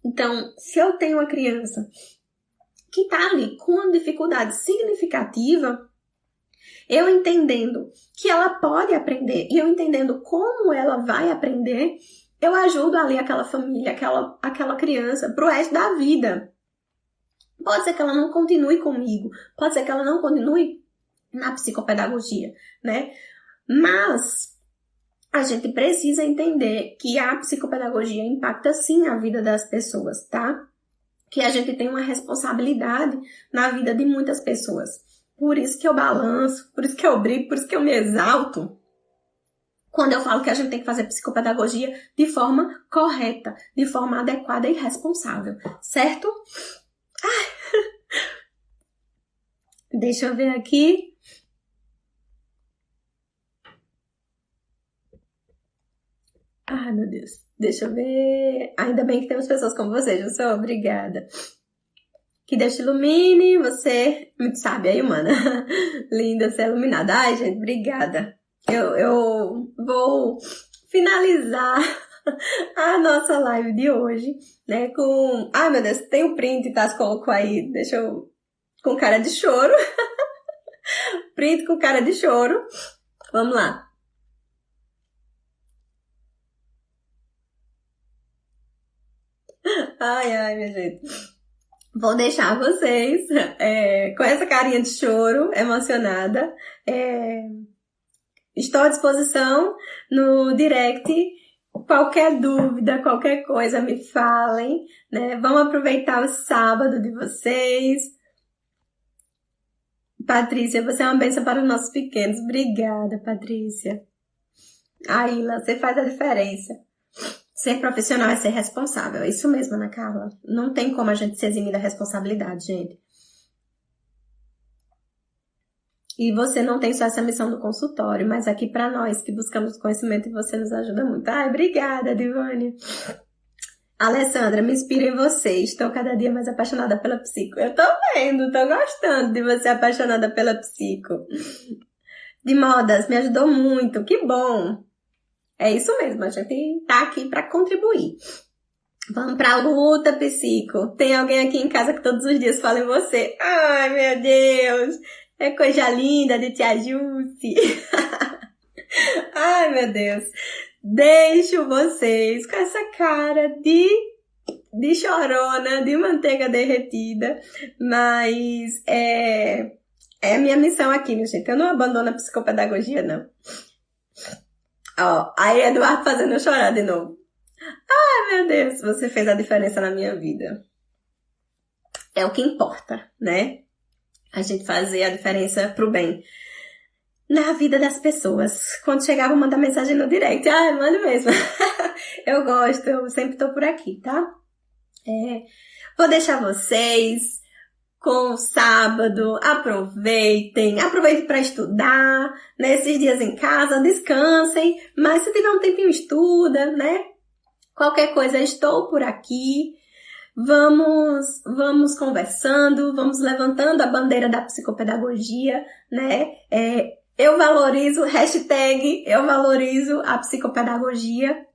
Então, se eu tenho uma criança que está ali com uma dificuldade significativa, eu entendendo que ela pode aprender e eu entendendo como ela vai aprender, eu ajudo ali aquela família, aquela criança pro resto da vida. Pode ser que ela não continue comigo, pode ser que ela não continue na psicopedagogia, né? Mas a gente precisa entender que a psicopedagogia impacta sim a vida das pessoas, tá? Que a gente tem uma responsabilidade na vida de muitas pessoas. Por isso que eu balanço, por isso que eu brigo, por isso que eu me exalto quando eu falo que a gente tem que fazer psicopedagogia de forma correta, de forma adequada e responsável, certo? Deixa eu ver aqui. Ai, meu Deus. Deixa eu ver. Ainda bem que temos pessoas como você, Jussô. Obrigada. Que Deus te ilumine. Você muito sábia aí, humana. Linda, você é iluminada. Ai, gente, obrigada. Eu vou finalizar a nossa live de hoje, né, com... Ai, meu Deus, tem o print, tá? Colocou aí. Deixa eu... Com cara de choro. Print com cara de choro. Vamos lá. Ai, minha gente. Vou deixar vocês com essa carinha de choro, emocionada. Estou à disposição no direct. Qualquer dúvida, qualquer coisa, me falem, né? Vamos aproveitar o sábado de vocês. Patrícia, você é uma bênção para os nossos pequenos. Obrigada, Patrícia. Aila, você faz a diferença. Ser profissional é ser responsável. É isso mesmo, Ana Carla. Não tem como a gente se eximir da responsabilidade, gente. E você não tem só essa missão do consultório, mas aqui para nós que buscamos conhecimento e você nos ajuda muito. Ai, obrigada, Divane. Alessandra, me inspiro em você. Estou cada dia mais apaixonada pela psico. Eu tô vendo, tô gostando de você apaixonada pela psico. De modas, me ajudou muito. Que bom. É isso mesmo, a gente tá aqui para contribuir. Vamos pra luta, psico. Tem alguém aqui em casa que todos os dias fala em você. Ai, meu Deus. É coisa linda de tia Jussi. Ai, meu Deus. Deixo vocês com essa cara de chorona, de manteiga derretida. Mas é a minha missão aqui, minha gente. Eu não abandono a psicopedagogia, não. Ó, aí Eduardo fazendo eu chorar de novo. Ai, meu Deus, você fez a diferença na minha vida. É o que importa, né? A gente fazer a diferença pro bem na vida das pessoas. Quando chegar, vou mandar mensagem no direct. Ai, manda mesmo. Eu gosto, eu sempre tô por aqui, tá? Vou deixar vocês com o sábado. Aproveitem para estudar, né? Esses dias em casa, descansem. Mas se tiver um tempinho, estuda, né? Qualquer coisa, estou por aqui. Vamos conversando, vamos levantando a bandeira da psicopedagogia, né? Eu valorizo a psicopedagogia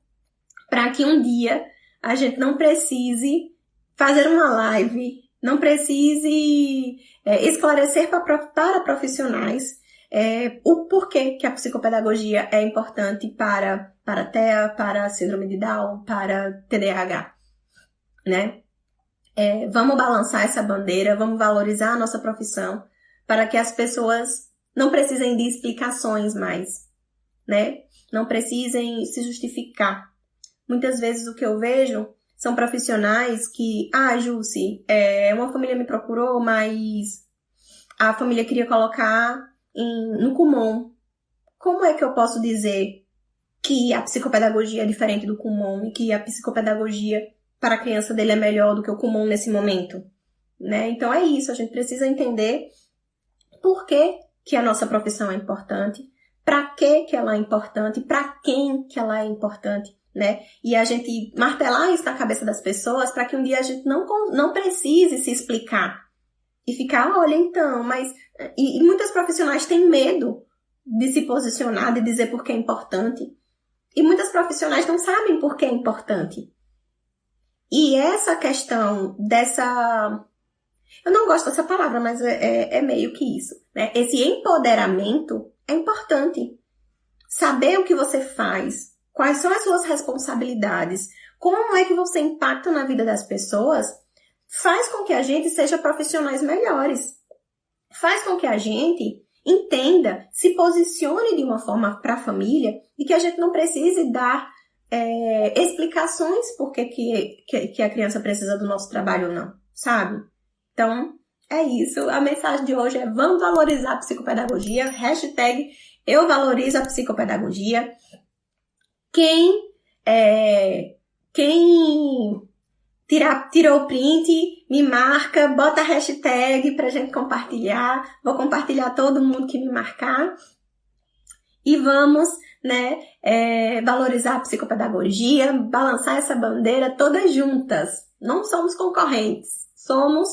para que um dia a gente não precise fazer uma live não precise esclarecer para profissionais o porquê que a psicopedagogia é importante para TEA, para síndrome de Down, para TDAH, né? Vamos balançar essa bandeira, vamos valorizar a nossa profissão para que as pessoas não precisem de explicações mais, né? Não precisem se justificar. Muitas vezes o que eu vejo são profissionais que, Jússi, uma família me procurou, mas a família queria colocar no Kumon. Como é que eu posso dizer que a psicopedagogia é diferente do Kumon e que a psicopedagogia para a criança dele é melhor do que o Kumon nesse momento? Né? Então é isso, a gente precisa entender por que a nossa profissão é importante, para que ela é importante, para quem que ela é importante, né? E a gente martelar isso na cabeça das pessoas para que um dia a gente não precise se explicar e ficar, olha, então, mas... E muitas profissionais têm medo de se posicionar, de dizer por que é importante. E muitas profissionais não sabem por que é importante. E essa questão dessa... Eu não gosto dessa palavra, mas é meio que isso, né? Esse empoderamento é importante. Saber o que você faz, quais são as suas responsabilidades, como é que você impacta na vida das pessoas, faz com que a gente seja profissionais melhores. Faz com que a gente entenda, se posicione de uma forma para a família e que a gente não precise dar explicações por que a criança precisa do nosso trabalho ou não, sabe? Então, é isso. A mensagem de hoje é: vamos valorizar a psicopedagogia. Hashtag eu valorizo a psicopedagogia. Quem tirou o print, me marca, bota a hashtag pra gente compartilhar. Vou compartilhar todo mundo que me marcar. E vamos, né, valorizar a psicopedagogia, balançar essa bandeira todas juntas. Não somos concorrentes, somos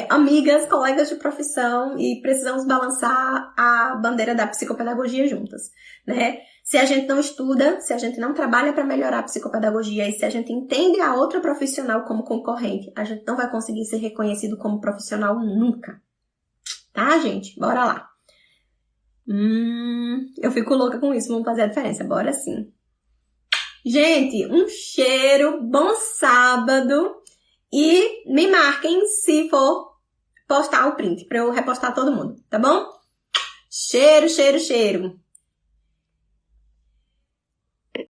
amigas, colegas de profissão e precisamos balançar a bandeira da psicopedagogia juntas, né? Se a gente não estuda, se a gente não trabalha para melhorar a psicopedagogia e se a gente entende a outra profissional como concorrente, a gente não vai conseguir ser reconhecido como profissional nunca. Tá, gente? Bora lá. Eu fico louca com isso, vamos fazer a diferença. Bora sim. Gente, um cheiro, bom sábado. E me marquem se for postar o print, para eu repostar todo mundo, tá bom? Cheiro, cheiro, cheiro.